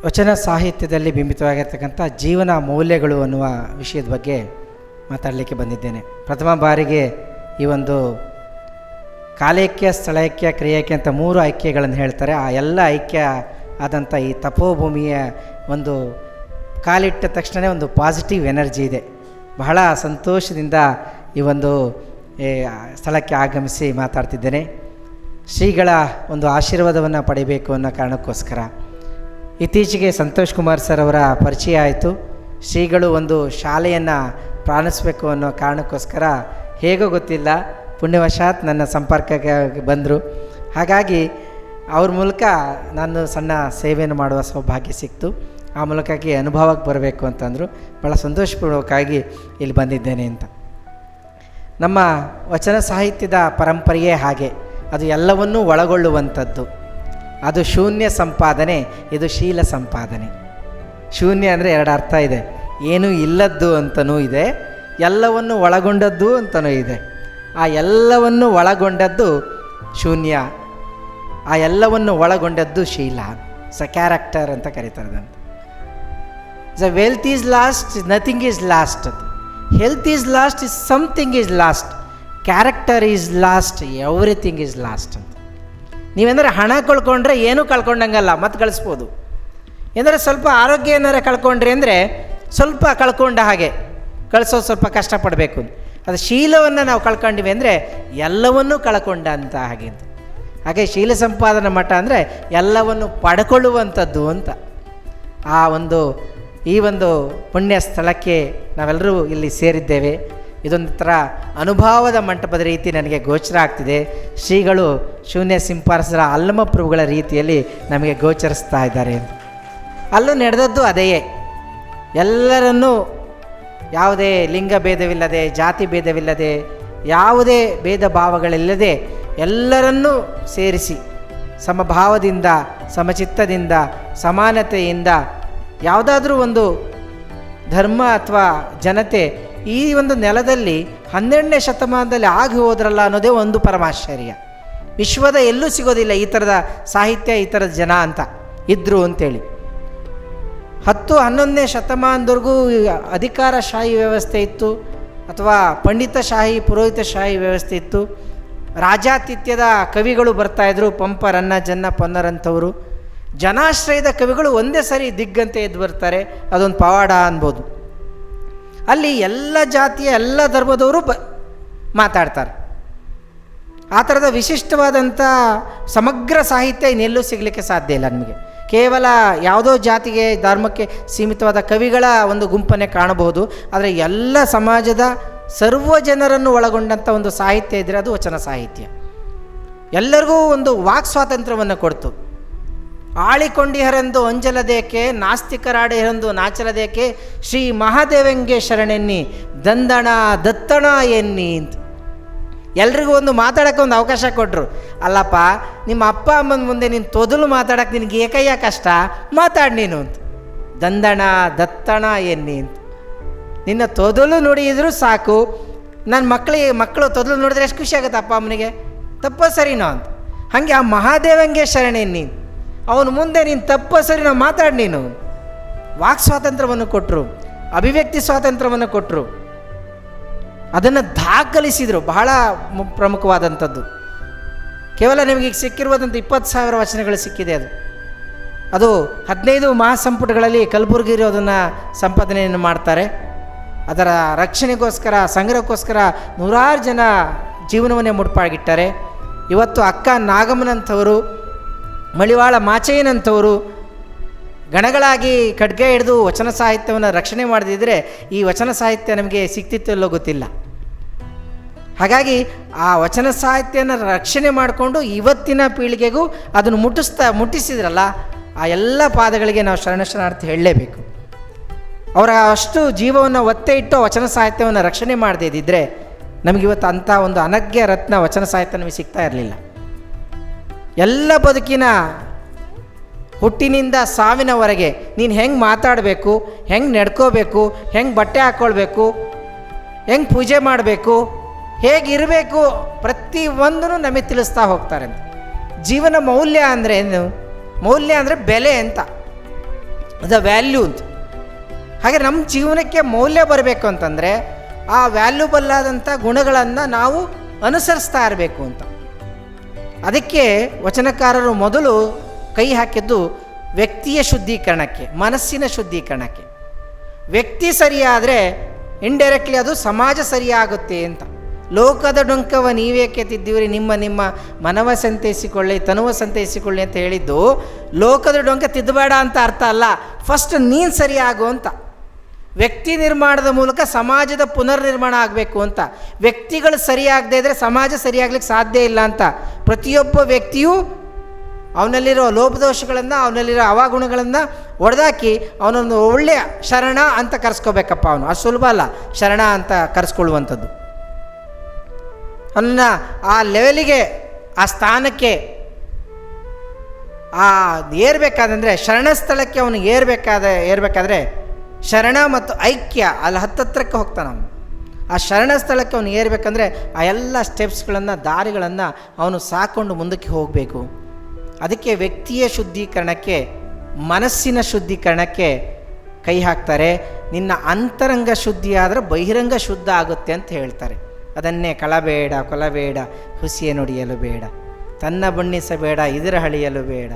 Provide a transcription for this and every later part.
ವಚನ ಸಾಹಿತ್ಯದಲ್ಲಿ ಬಿಂಬಿತವಾಗಿರ್ತಕ್ಕಂಥ ಜೀವನ ಮೌಲ್ಯಗಳು ಅನ್ನುವ ವಿಷಯದ ಬಗ್ಗೆ ಮಾತಾಡಲಿಕ್ಕೆ ಬಂದಿದ್ದೇನೆ. ಪ್ರಥಮ ಬಾರಿಗೆ ಈ ಒಂದು ಕಾಲೈಕ್ಯ, ಸ್ಥಳೈಕ್ಯ, ಕ್ರಿಯೈಕ್ಯ ಅಂತ 3 ಐಕ್ಯಗಳನ್ನು ಹೇಳ್ತಾರೆ. ಆ ಎಲ್ಲ ಐಕ್ಯ ಆದಂಥ ಈ ತಪೋಭೂಮಿಯ ಒಂದು ಕಾಲಿಟ್ಟ ತಕ್ಷಣ ಒಂದು ಪಾಸಿಟಿವ್ ಎನರ್ಜಿ ಇದೆ. ಬಹಳ ಸಂತೋಷದಿಂದ ಈ ಒಂದು ಸ್ಥಳಕ್ಕೆ ಆಗಮಿಸಿ ಮಾತಾಡ್ತಿದ್ದೇನೆ. ಶ್ರೀಗಳ ಒಂದು ಆಶೀರ್ವಾದವನ್ನು ಪಡಿಬೇಕು ಅನ್ನೋ ಕಾರಣಕ್ಕೋಸ್ಕರ ಇತ್ತೀಚೆಗೆ ಸಂತೋಷ್ ಕುಮಾರ್ ಸರ್ ಅವರ ಪರಿಚಯ ಆಯಿತು. ಶ್ರೀಗಳು ಒಂದು ಶಾಲೆಯನ್ನು ಪ್ರಾರಂಭಿಸಬೇಕು ಅನ್ನೋ ಕಾರಣಕ್ಕೋಸ್ಕರ ಹೇಗೋ ಗೊತ್ತಿಲ್ಲ, ಪುಣ್ಯವಶಾತ್ ನನ್ನ ಸಂಪರ್ಕಕ್ಕೆ ಬಂದರು. ಹಾಗಾಗಿ ಅವ್ರ ಮೂಲಕ ನಾನು ಸಣ್ಣ ಸೇವೆಯನ್ನು ಮಾಡುವ ಸೌಭಾಗ್ಯ ಸಿಕ್ತು. ಆ ಮೂಲಕವಾಗಿ ಅನುಭವಕ್ಕೆ ಬರಬೇಕು ಅಂತಂದರು. ಭಾಳ ಸಂತೋಷಪೂರ್ವಕವಾಗಿ ಇಲ್ಲಿ ಬಂದಿದ್ದೇನೆ ಅಂತ. ನಮ್ಮ ವಚನ ಸಾಹಿತ್ಯದ ಪರಂಪರೆಯೇ ಹಾಗೆ, ಅದು ಎಲ್ಲವನ್ನೂ ಒಳಗೊಳ್ಳುವಂಥದ್ದು. ಅದು ಶೂನ್ಯ ಸಂಪಾದನೆ, ಇದು ಶೀಲ ಸಂಪಾದನೆ. ಶೂನ್ಯ ಅಂದರೆ 2 ಅರ್ಥ ಇದೆ. ಏನೂ ಇಲ್ಲದ್ದು ಅಂತನೂ ಇದೆ, ಎಲ್ಲವನ್ನು ಒಳಗೊಂಡದ್ದು ಅಂತನೂ ಇದೆ. ಆ ಎಲ್ಲವನ್ನು ಒಳಗೊಂಡದ್ದು ಶೂನ್ಯ, ಆ ಎಲ್ಲವನ್ನು ಒಳಗೊಂಡದ್ದು ಶೀಲ, ಕ್ಯಾರೆಕ್ಟರ್ ಅಂತ ಕರೀತಾರೆ ಅದನ್ನು. The wealth is last, nothing is last. Health is last, something is last. Character is last, everything is last ಅಂತ. ನೀವೆಂದರೆ ಹಣ ಕಳ್ಕೊಂಡ್ರೆ ಏನೂ ಕಳ್ಕೊಂಡಂಗಲ್ಲ, ಮತ್ತೆ ಗಳಿಸ್ಬೋದು. ಎಂದರೆ ಸ್ವಲ್ಪ ಆರೋಗ್ಯ ಏನಾರು ಕಳ್ಕೊಂಡ್ರಿ ಅಂದರೆ ಸ್ವಲ್ಪ ಕಳ್ಕೊಂಡ ಹಾಗೆ, ಕಳಿಸೋದು ಸ್ವಲ್ಪ ಕಷ್ಟಪಡಬೇಕು. ಅದು ಶೀಲವನ್ನು ನಾವು ಕಳ್ಕೊಂಡಿವಿ ಅಂದರೆ ಎಲ್ಲವನ್ನೂ ಕಳ್ಕೊಂಡ ಅಂತ ಹಾಗೆ. ಹಾಗೆ ಶೀಲ ಸಂಪಾದನಾ ಮಠ ಅಂದರೆ ಎಲ್ಲವನ್ನು ಪಡ್ಕೊಳ್ಳುವಂಥದ್ದು ಅಂತ. ಈ ಒಂದು ಪುಣ್ಯ ಸ್ಥಳಕ್ಕೆ ನಾವೆಲ್ಲರೂ ಇಲ್ಲಿ ಸೇರಿದ್ದೇವೆ. ಇದೊಂದು ಥರ ಅನುಭವದ ಮಂಟಪದ ರೀತಿ ನನಗೆ ಗೋಚರ ಆಗ್ತಿದೆ. ಶ್ರೀಗಳು ಶೂನ್ಯ ಸಿಂಪಾರಸರ ಅಲ್ಲಮ ಪ್ರಭುಗಳ ರೀತಿಯಲ್ಲಿ ನಮಗೆ ಗೋಚರಿಸ್ತಾ ಇದ್ದಾರೆ. ಅಲ್ಲೂ ನಡೆದದ್ದು ಅದೇಯೇ. ಎಲ್ಲರನ್ನೂ ಯಾವುದೇ ಲಿಂಗ ಭೇದವಿಲ್ಲದೆ, ಜಾತಿ ಭೇದವಿಲ್ಲದೆ, ಯಾವುದೇ ಭೇದ ಭಾವಗಳಿಲ್ಲದೆ ಎಲ್ಲರನ್ನೂ ಸೇರಿಸಿ ಸಮಭಾವದಿಂದ, ಸಮಚಿತ್ತದಿಂದ, ಸಮಾನತೆಯಿಂದ ಯಾವುದಾದ್ರೂ ಒಂದು ಧರ್ಮ ಅಥವಾ ಜನತೆ ಈ ಒಂದು ನೆಲದಲ್ಲಿ 12ನೇ ಶತಮಾನದಲ್ಲಿ ಆಗಿ ಹೋದ್ರಲ್ಲ ಅನ್ನೋದೇ ಒಂದು ಪರಮಾಶ್ಚರ್ಯ. ವಿಶ್ವದ ಎಲ್ಲೂ ಸಿಗೋದಿಲ್ಲ ಈ ಥರದ ಸಾಹಿತ್ಯ, ಈ ಥರದ ಜನ ಅಂತ ಇದ್ದರು ಅಂತೇಳಿ. 10-11ನೇ ಶತಮಾನದವರೆಗೂ ಅಧಿಕಾರಶಾಹಿ ವ್ಯವಸ್ಥೆ ಇತ್ತು, ಅಥವಾ ಪಂಡಿತಶಾಹಿ, ಪುರೋಹಿತಶಾಹಿ ವ್ಯವಸ್ಥೆ ಇತ್ತು. ರಾಜಾತಿಥ್ಯದ ಕವಿಗಳು ಬರ್ತಾಯಿದ್ರು, ಪಂಪ, ರನ್ನ, ಜನ್ನ, ಪೊನ್ನರಂಥವರು. ಜನಾಶ್ರಯದ ಕವಿಗಳು ಒಂದೇ ಸರಿ ದಿಗ್ಗಂತೆ ಎದ್ದು ಬರ್ತಾರೆ, ಅದೊಂದು ಪವಾಡ ಅನ್ಬೋದು. ಅಲ್ಲಿ ಎಲ್ಲ ಜಾತಿಯ, ಎಲ್ಲ ಧರ್ಮದವರು ಮಾತಾಡ್ತಾರೆ. ಆ ಥರದ ವಿಶಿಷ್ಟವಾದಂಥ ಸಮಗ್ರ ಸಾಹಿತ್ಯ ಇನ್ನೆಲ್ಲೂ ಸಿಗಲಿಕ್ಕೆ ಸಾಧ್ಯ ಇಲ್ಲ ನಿಮಗೆ. ಕೇವಲ ಯಾವುದೋ ಜಾತಿಗೆ, ಧರ್ಮಕ್ಕೆ ಸೀಮಿತವಾದ ಕವಿಗಳ ಒಂದು ಗುಂಪನ್ನೇ ಕಾಣಬಹುದು. ಆದರೆ ಎಲ್ಲ ಸಮಾಜದ ಸರ್ವ ಜನರನ್ನು ಒಳಗೊಂಡಂಥ ಒಂದು ಸಾಹಿತ್ಯ ಇದ್ದರೆ ಅದು ವಚನ ಸಾಹಿತ್ಯ. ಎಲ್ಲರಿಗೂ ಒಂದು ವಾಕ್ ಸ್ವಾತಂತ್ರ್ಯವನ್ನು ಕೊಡ್ತು. ಆಳಿಕೊಂಡಿಹರೆಂದು ಅಂಜಲದೇಕೆ, ನಾಸ್ತಿಕರಾಡಿಹರೆಂದು ನಾಚಲದೇಕೆ, ಶ್ರೀ ಮಹಾದೇವಂಗೆ ಶರಣೆನ್ನಿ, ದಂದಣ ದತ್ತಣ ಎನ್ನಿ ಅಂತ ಎಲ್ರಿಗೂ ಒಂದು ಮಾತಾಡೋಕ್ಕೆ ಒಂದು ಅವಕಾಶ ಕೊಟ್ಟರು. ಅಲ್ಲಪ್ಪ, ನಿಮ್ಮ ಅಪ್ಪ ಅಮ್ಮನ ಮುಂದೆ ನೀನು ತೊದಲು ಮಾತಾಡೋಕ್ಕೆ ನಿನಗೆ ಏಕಯ್ಯ ಕಷ್ಟ, ಮಾತಾಡಿ ನೀನು ಅಂತ. ದಂದಣ ದತ್ತಣ ಎನ್ನಿ ಅಂತ ನಿನ್ನ ತೊದಲು ನುಡಿಯಿದ್ರು ಸಾಕು. ನನ್ನ ಮಕ್ಕಳು ತೊದಲು ನೋಡಿದ್ರೆ ಎಷ್ಟು ಖುಷಿ ಆಗುತ್ತೆ ಅಪ್ಪ ಅಮ್ಮನಿಗೆ, ತಪ್ಪ ಸರಿನೋ ಅಂತ. ಹಾಗೆ ಆ ಮಹಾದೇವಂಗೆ ಶರಣೆನ್ನಿ, ಅವನ ಮುಂದೆ ನೀನು ತಪ್ಪ ಸರಿನೋ ಮಾತಾಡಿ ನೀನು. ವಾಕ್ ಸ್ವಾತಂತ್ರ್ಯವನ್ನು ಕೊಟ್ಟರು, ಅಭಿವ್ಯಕ್ತಿ ಸ್ವಾತಂತ್ರ್ಯವನ್ನು ಕೊಟ್ಟರು, ಅದನ್ನು ದಾಖಲಿಸಿದರು. ಬಹಳ ಪ್ರಮುಖವಾದಂಥದ್ದು. ಕೇವಲ ನಿಮಗೆ ಈಗ ಸಿಕ್ಕಿರುವುದಂಥ 20,000 ವಚನಗಳು ಸಿಕ್ಕಿದೆ. ಅದು 15 ಮಹಾಸಂಪುಟಗಳಲ್ಲಿ ಕಲಬುರಗಿರು ಅದನ್ನು ಸಂಪಾದನೆಯನ್ನು ಮಾಡ್ತಾರೆ. ಅದರ ರಕ್ಷಣೆಗೋಸ್ಕರ, ಸಂಗ್ರಹಕ್ಕೋಸ್ಕರ ನೂರಾರು ಜನ ಜೀವನವನ್ನೇ ಮುಡುಪಾಗಿಟ್ಟಾರೆ. ಇವತ್ತು ಅಕ್ಕ ನಾಗಮ್ಮನಂಥವರು, ಮಳಿವಾಳ ಮಾಚಯ್ಯನಂಥವರು ಗಣಗಳಾಗಿ ಖಡ್ಗ ಹಿಡಿದು ವಚನ ಸಾಹಿತ್ಯವನ್ನು ರಕ್ಷಣೆ ಮಾಡದಿದ್ದರೆ ಈ ವಚನ ಸಾಹಿತ್ಯ ನಮಗೆ ಸಿಕ್ತಿತ್ತಲ್ಲೋ ಗೊತ್ತಿಲ್ಲ. ಹಾಗಾಗಿ ಆ ವಚನ ಸಾಹಿತ್ಯನ ರಕ್ಷಣೆ ಮಾಡಿಕೊಂಡು ಇವತ್ತಿನ ಪೀಳಿಗೆಗೂ ಅದನ್ನು ಮುಟ್ಟಿಸಿದ್ರಲ್ಲ, ಆ ಎಲ್ಲ ಪಾದಗಳಿಗೆ ನಾವು ಶರಣಾರ್ಥಿ ಹೇಳಲೇಬೇಕು. ಅವರ ಅಷ್ಟು ಜೀವವನ್ನು ಒತ್ತೆ ಇಟ್ಟು ವಚನ ಸಾಹಿತ್ಯವನ್ನು ರಕ್ಷಣೆ ಮಾಡದೇ ಇದ್ದಿದ್ದರೆ ನಮಗಿವತ್ತು ಅಂಥ ಒಂದು ಅನಗ್ಯ ರತ್ನ ವಚನ ಸಾಹಿತ್ಯ ನಮಗೆ ಸಿಗ್ತಾ ಇರಲಿಲ್ಲ. ಎಲ್ಲ ಬದುಕಿನ ಹುಟ್ಟಿನಿಂದ ಸಾವಿನವರೆಗೆ ನೀನು ಹೆಂಗೆ ಮಾತಾಡಬೇಕು, ಹೆಂಗೆ ನಡ್ಕೋಬೇಕು, ಹೆಂಗೆ ಬಟ್ಟೆ ಹಾಕ್ಕೊಳ್ಬೇಕು, ಹೆಂಗೆ ಪೂಜೆ ಮಾಡಬೇಕು, ಹೇಗಿರಬೇಕು, ಪ್ರತಿಯೊಂದನ್ನು ನಮಗೆ ತಿಳಿಸ್ತಾ ಹೋಗ್ತಾರೆ. ಜೀವನ ಮೌಲ್ಯ ಅಂದರೆ ಏನು? ಮೌಲ್ಯ ಅಂದರೆ ಬೆಲೆ ಅಂತ. ದ ವ್ಯಾಲ್ಯೂ ಅಂತ. ಹಾಗೆ ನಮ್ಮ ಜೀವನಕ್ಕೆ ಮೌಲ್ಯ ಬರಬೇಕು ಅಂತಂದರೆ ಆ ವ್ಯಾಲ್ಯೂಬಲ್ ಆದಂಥ ಗುಣಗಳನ್ನು ನಾವು ಅನುಸರಿಸ್ತಾ ಇರಬೇಕು ಅಂತ. ಅದಕ್ಕೆ ವಚನಕಾರರು ಮೊದಲು ಕೈ ಹಾಕಿದ್ದು ವ್ಯಕ್ತಿಯ ಶುದ್ಧೀಕರಣಕ್ಕೆ, ಮನಸ್ಸಿನ ಶುದ್ಧೀಕರಣಕ್ಕೆ. ವ್ಯಕ್ತಿ ಸರಿಯಾದರೆ ಇಂಡೈರೆಕ್ಟ್ಲಿ ಅದು ಸಮಾಜ ಸರಿಯಾಗುತ್ತೆ ಅಂತ. ಲೋಕದ ಡೊಂಕವ ನೀವೇಕೆ ತಿದ್ದೀವ್ರಿ, ನಿಮ್ಮ ನಿಮ್ಮ ಮನವ ಸಂತೈಸಿಕೊಳ್ಳಿ ತನುವ ಸಂತೈಸಿಕೊಳ್ಳಿ ಅಂತ ಹೇಳಿದ್ದು ಲೋಕದ ಡೊಂಕ ತಿದ್ದಬೇಡ ಅಂತ ಅರ್ಥ ಅಲ್ಲ, ಫಸ್ಟ್ ನೀನು ಸರಿಯಾಗು ಅಂತ. ವ್ಯಕ್ತಿ ನಿರ್ಮಾಣದ ಮೂಲಕ ಸಮಾಜದ ಪುನರ್ನಿರ್ಮಾಣ ಆಗಬೇಕು ಅಂತ. ವ್ಯಕ್ತಿಗಳು ಸರಿಯಾಗದೇ ಇದ್ದರೆ ಸಮಾಜ ಸರಿಯಾಗ್ಲಿಕ್ಕೆ ಸಾಧ್ಯ ಇಲ್ಲ ಅಂತ. ಪ್ರತಿಯೊಬ್ಬ ವ್ಯಕ್ತಿಯೂ ಅವನಲ್ಲಿರೋ ಲೋಪದೋಷಗಳನ್ನು, ಅವನಲ್ಲಿರೋ ಅವಗುಣಗಳನ್ನು ಒಡೆದಾಕಿ ಅವನೊಂದು ಒಳ್ಳೆಯ ಶರಣ ಅಂತ ಕರೆಸ್ಕೋಬೇಕಪ್ಪ. ಅವನು ಅಷ್ಟು ಸುಲಭ ಅಲ್ಲ ಶರಣ ಅಂತ ಕರೆಸ್ಕೊಳ್ಳುವಂಥದ್ದು. ಅವನನ್ನು ಆ ಲೆವೆಲಿಗೆ, ಆ ಸ್ಥಾನಕ್ಕೆ ಏರಬೇಕಾದಂದರೆ, ಶರಣ ಸ್ಥಳಕ್ಕೆ ಅವನು ಏರಬೇಕಾದ್ರೆ ಶರಣ ಮತ್ತು ಐಕ್ಯ ಅಲ್ಲಿ ಹತ್ತತ್ರಕ್ಕೆ ಹೋಗ್ತಾನೆ ಅವನು. ಆ ಶರಣ ಸ್ಥಳಕ್ಕೆ ಅವನು ಏರಬೇಕಂದ್ರೆ ಆ ಎಲ್ಲ ಸ್ಟೆಪ್ಸ್ಗಳನ್ನು, ದಾರಿಗಳನ್ನು ಅವನು ಸಾಕೊಂಡು ಮುಂದಕ್ಕೆ ಹೋಗಬೇಕು. ಅದಕ್ಕೆ ವ್ಯಕ್ತಿಯ ಶುದ್ಧೀಕರಣಕ್ಕೆ, ಮನಸ್ಸಿನ ಶುದ್ಧೀಕರಣಕ್ಕೆ ಕೈ ಹಾಕ್ತಾರೆ. ನಿನ್ನ ಅಂತರಂಗ ಶುದ್ಧಿ ಆದರೆ ಬಹಿರಂಗ ಶುದ್ಧ ಆಗುತ್ತೆ ಅಂತ ಹೇಳ್ತಾರೆ. ಅದನ್ನೇ ಕಳಬೇಡ, ಕೊಲಬೇಡ, ಹುಸಿಯ ನುಡಿಯಲು ಬೇಡ, ತನ್ನ ಬಣ್ಣಿಸಬೇಡ, ಇದರ ಹಳಿಯಲು ಬೇಡ.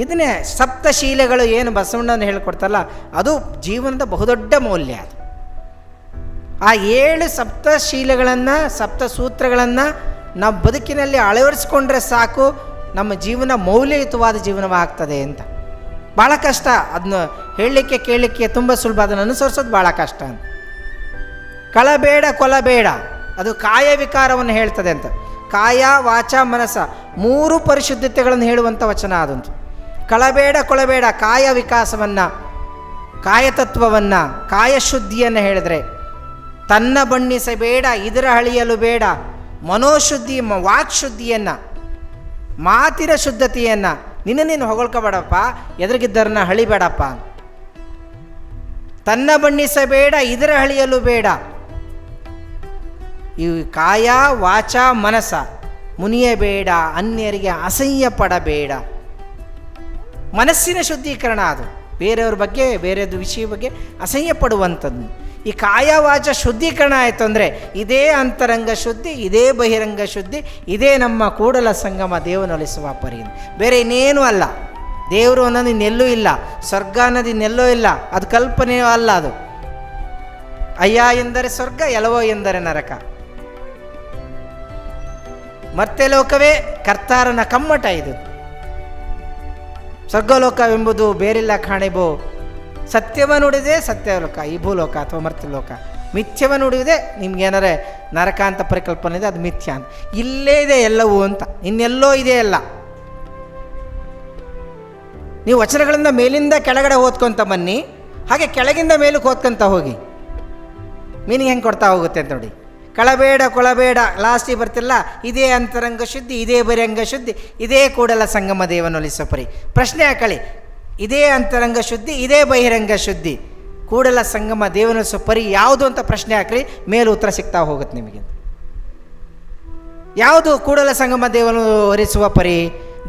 ಇದನ್ನೇ ಸಪ್ತಶೀಲೆಗಳು ಏನು ಬಸವಣ್ಣನ ಹೇಳ್ಕೊಡ್ತಾರಲ್ಲ, ಅದು ಜೀವನದ ಬಹುದೊಡ್ಡ ಮೌಲ್ಯ. ಅದು ಆ 7 ಸಪ್ತಶೀಲೆಗಳನ್ನು, ಸಪ್ತಸೂತ್ರಗಳನ್ನು ನಾವು ಬದುಕಿನಲ್ಲಿ ಅಳವಡಿಸ್ಕೊಂಡ್ರೆ ಸಾಕು, ನಮ್ಮ ಜೀವನ ಮೌಲ್ಯಯುತವಾದ ಜೀವನವಾಗ್ತದೆ ಅಂತ. ಭಾಳ ಕಷ್ಟ ಅದನ್ನು ಹೇಳಲಿಕ್ಕೆ ಕೇಳಲಿಕ್ಕೆ ತುಂಬ ಸುಲಭ, ಅದನ್ನು ಅನುಸರಿಸೋದು ಭಾಳ ಕಷ್ಟ ಅಂತ. ಕಳಬೇಡ, ಕೊಲಬೇಡ, ಅದು ಕಾಯ ವಿಕಾರವನ್ನು ಹೇಳ್ತದೆ ಅಂತ. ಕಾಯ, ವಾಚ, ಮನಸ್ಸ 3 ಪರಿಶುದ್ಧತೆಗಳನ್ನು ಹೇಳುವಂಥ ವಚನ ಅದಂತು. ಕಳಬೇಡ, ಕೊಳಬೇಡ, ಕಾಯ ವಿಕಾಸವನ್ನು, ಕಾಯತತ್ವವನ್ನು, ಕಾಯಶುದ್ಧಿಯನ್ನು ಹೇಳಿದ್ರೆ, ತನ್ನ ಬಣ್ಣಿಸಬೇಡ, ಇದರ ಹಳಿಯಲು ಬೇಡ, ಮನೋಶುದ್ಧಿ, ವಾಕ್ಶುದ್ಧಿಯನ್ನು, ಮಾತಿನ ಶುದ್ಧತೆಯನ್ನು, ನೀನು ಹೊಗಳ್ಕೋಬೇಡಪ್ಪ, ಎದುರಿಗಿದ್ದರನ್ನ ಹಳಿಬೇಡಪ್ಪ. ತನ್ನ ಬಣ್ಣಿಸಬೇಡ, ಇದರ ಹಳಿಯಲು ಬೇಡ. ಈ ಕಾಯ, ವಾಚ, ಮನಸ ಮುನಿಯಬೇಡ, ಅನ್ಯರಿಗೆ ಅಸಹ್ಯ ಪಡಬೇಡ. ಮನಸ್ಸಿನ ಶುದ್ಧೀಕರಣ ಅದು. ಬೇರೆಯವ್ರ ಬಗ್ಗೆ, ಬೇರೆಯದು ವಿಷಯ ಬಗ್ಗೆ ಅಸಹ್ಯ ಪಡುವಂಥದ್ದು. ಈ ಕಾಯ ವಾಚ ಶುದ್ಧೀಕರಣ ಆಯಿತು ಅಂದರೆ ಇದೇ ಅಂತರಂಗ ಶುದ್ಧಿ, ಇದೇ ಬಹಿರಂಗ ಶುದ್ಧಿ, ಇದೇ ನಮ್ಮ ಕೂಡಲ ಸಂಗಮ ದೇವನೊಲಿಸುವ ಪರಿ. ಬೇರೆ ಇನ್ನೇನೂ ಅಲ್ಲ. ದೇವರು ಅನ್ನೋದು ಇನ್ನೆಲ್ಲೂ ಇಲ್ಲ, ಸ್ವರ್ಗ ಅನ್ನೋದು ಇನ್ನೆಲ್ಲೂ ಇಲ್ಲ, ಅದು ಕಲ್ಪನೆಯೂ ಅಲ್ಲ. ಅದು ಅಯ್ಯ ಎಂದರೆ ಸ್ವರ್ಗ, ಎಲವೋ ಎಂದರೆ ನರಕ. ಮತ್ತೆ ಲೋಕವೇ ಕರ್ತಾರನ ಕಮ್ಮಟ. ಇದು ಸ್ವರ್ಗಲೋಕವೆಂಬುದು ಬೇರಿಲ್ಲ ಕಾಣಿಬೋ, ಸತ್ಯವ ನುಡಿದೆ ಸತ್ಯಲೋಕ, ಈ ಭೂಲೋಕ ಅಥವಾ ಮರ್ತ್ಯಲೋಕ. ಮಿಥ್ಯವ ನುಡಿದೆ ನಿಮ್ಗೇನಾರೆ ನರಕ ಅಂತ ಪರಿಕಲ್ಪನೆ ಇದೆ, ಅದು ಮಿಥ್ಯ ಅಂತ. ಇಲ್ಲೇ ಇದೆ ಎಲ್ಲವೂ ಅಂತ, ಇನ್ನೆಲ್ಲೋ ಇದೆ ಅಲ್ಲ. ನೀವು ವಚನಗಳಿಂದ ಮೇಲಿಂದ ಕೆಳಗಡೆ ಓದ್ಕೊತ ಬನ್ನಿ, ಹಾಗೆ ಕೆಳಗಿಂದ ಮೇಲಕ್ಕೆ ಓದ್ಕೊತ ಹೋಗಿ, ಮೀನಿಂಗ್ ಹೆಂಗೆ ಕೊಡ್ತಾ ಹೋಗುತ್ತೆ ಅಂತ ನೋಡಿ. ಕಳಬೇಡ, ಕೊಳಬೇಡ, ಲಾಸ್ಟಿಗೆ ಬರ್ತಿಲ್ಲ, ಇದೇ ಅಂತರಂಗ ಶುದ್ಧಿ, ಇದೇ ಬಹಿರಂಗ ಶುದ್ಧಿ, ಇದೇ ಕೂಡಲ ಸಂಗಮ ದೇವನೊಲಿಸೋ ಪರಿ. ಪ್ರಶ್ನೆ ಹಾಕಳಿ, ಇದೇ ಅಂತರಂಗ ಶುದ್ಧಿ, ಇದೇ ಬಹಿರಂಗ ಶುದ್ಧಿ, ಕೂಡಲ ಸಂಗಮ ದೇವನೊಲಿಸೋ ಪರಿ ಯಾವುದು ಅಂತ ಪ್ರಶ್ನೆ ಹಾಕ್ರಿ, ಮೇಲೆ ಉತ್ತರ ಸಿಗ್ತಾ ಹೋಗುತ್ತೆ ನಿಮಗೆ. ಯಾವುದು ಕೂಡಲ ಸಂಗಮ ದೇವನು ಒಲಿಸುವ ಪರಿ?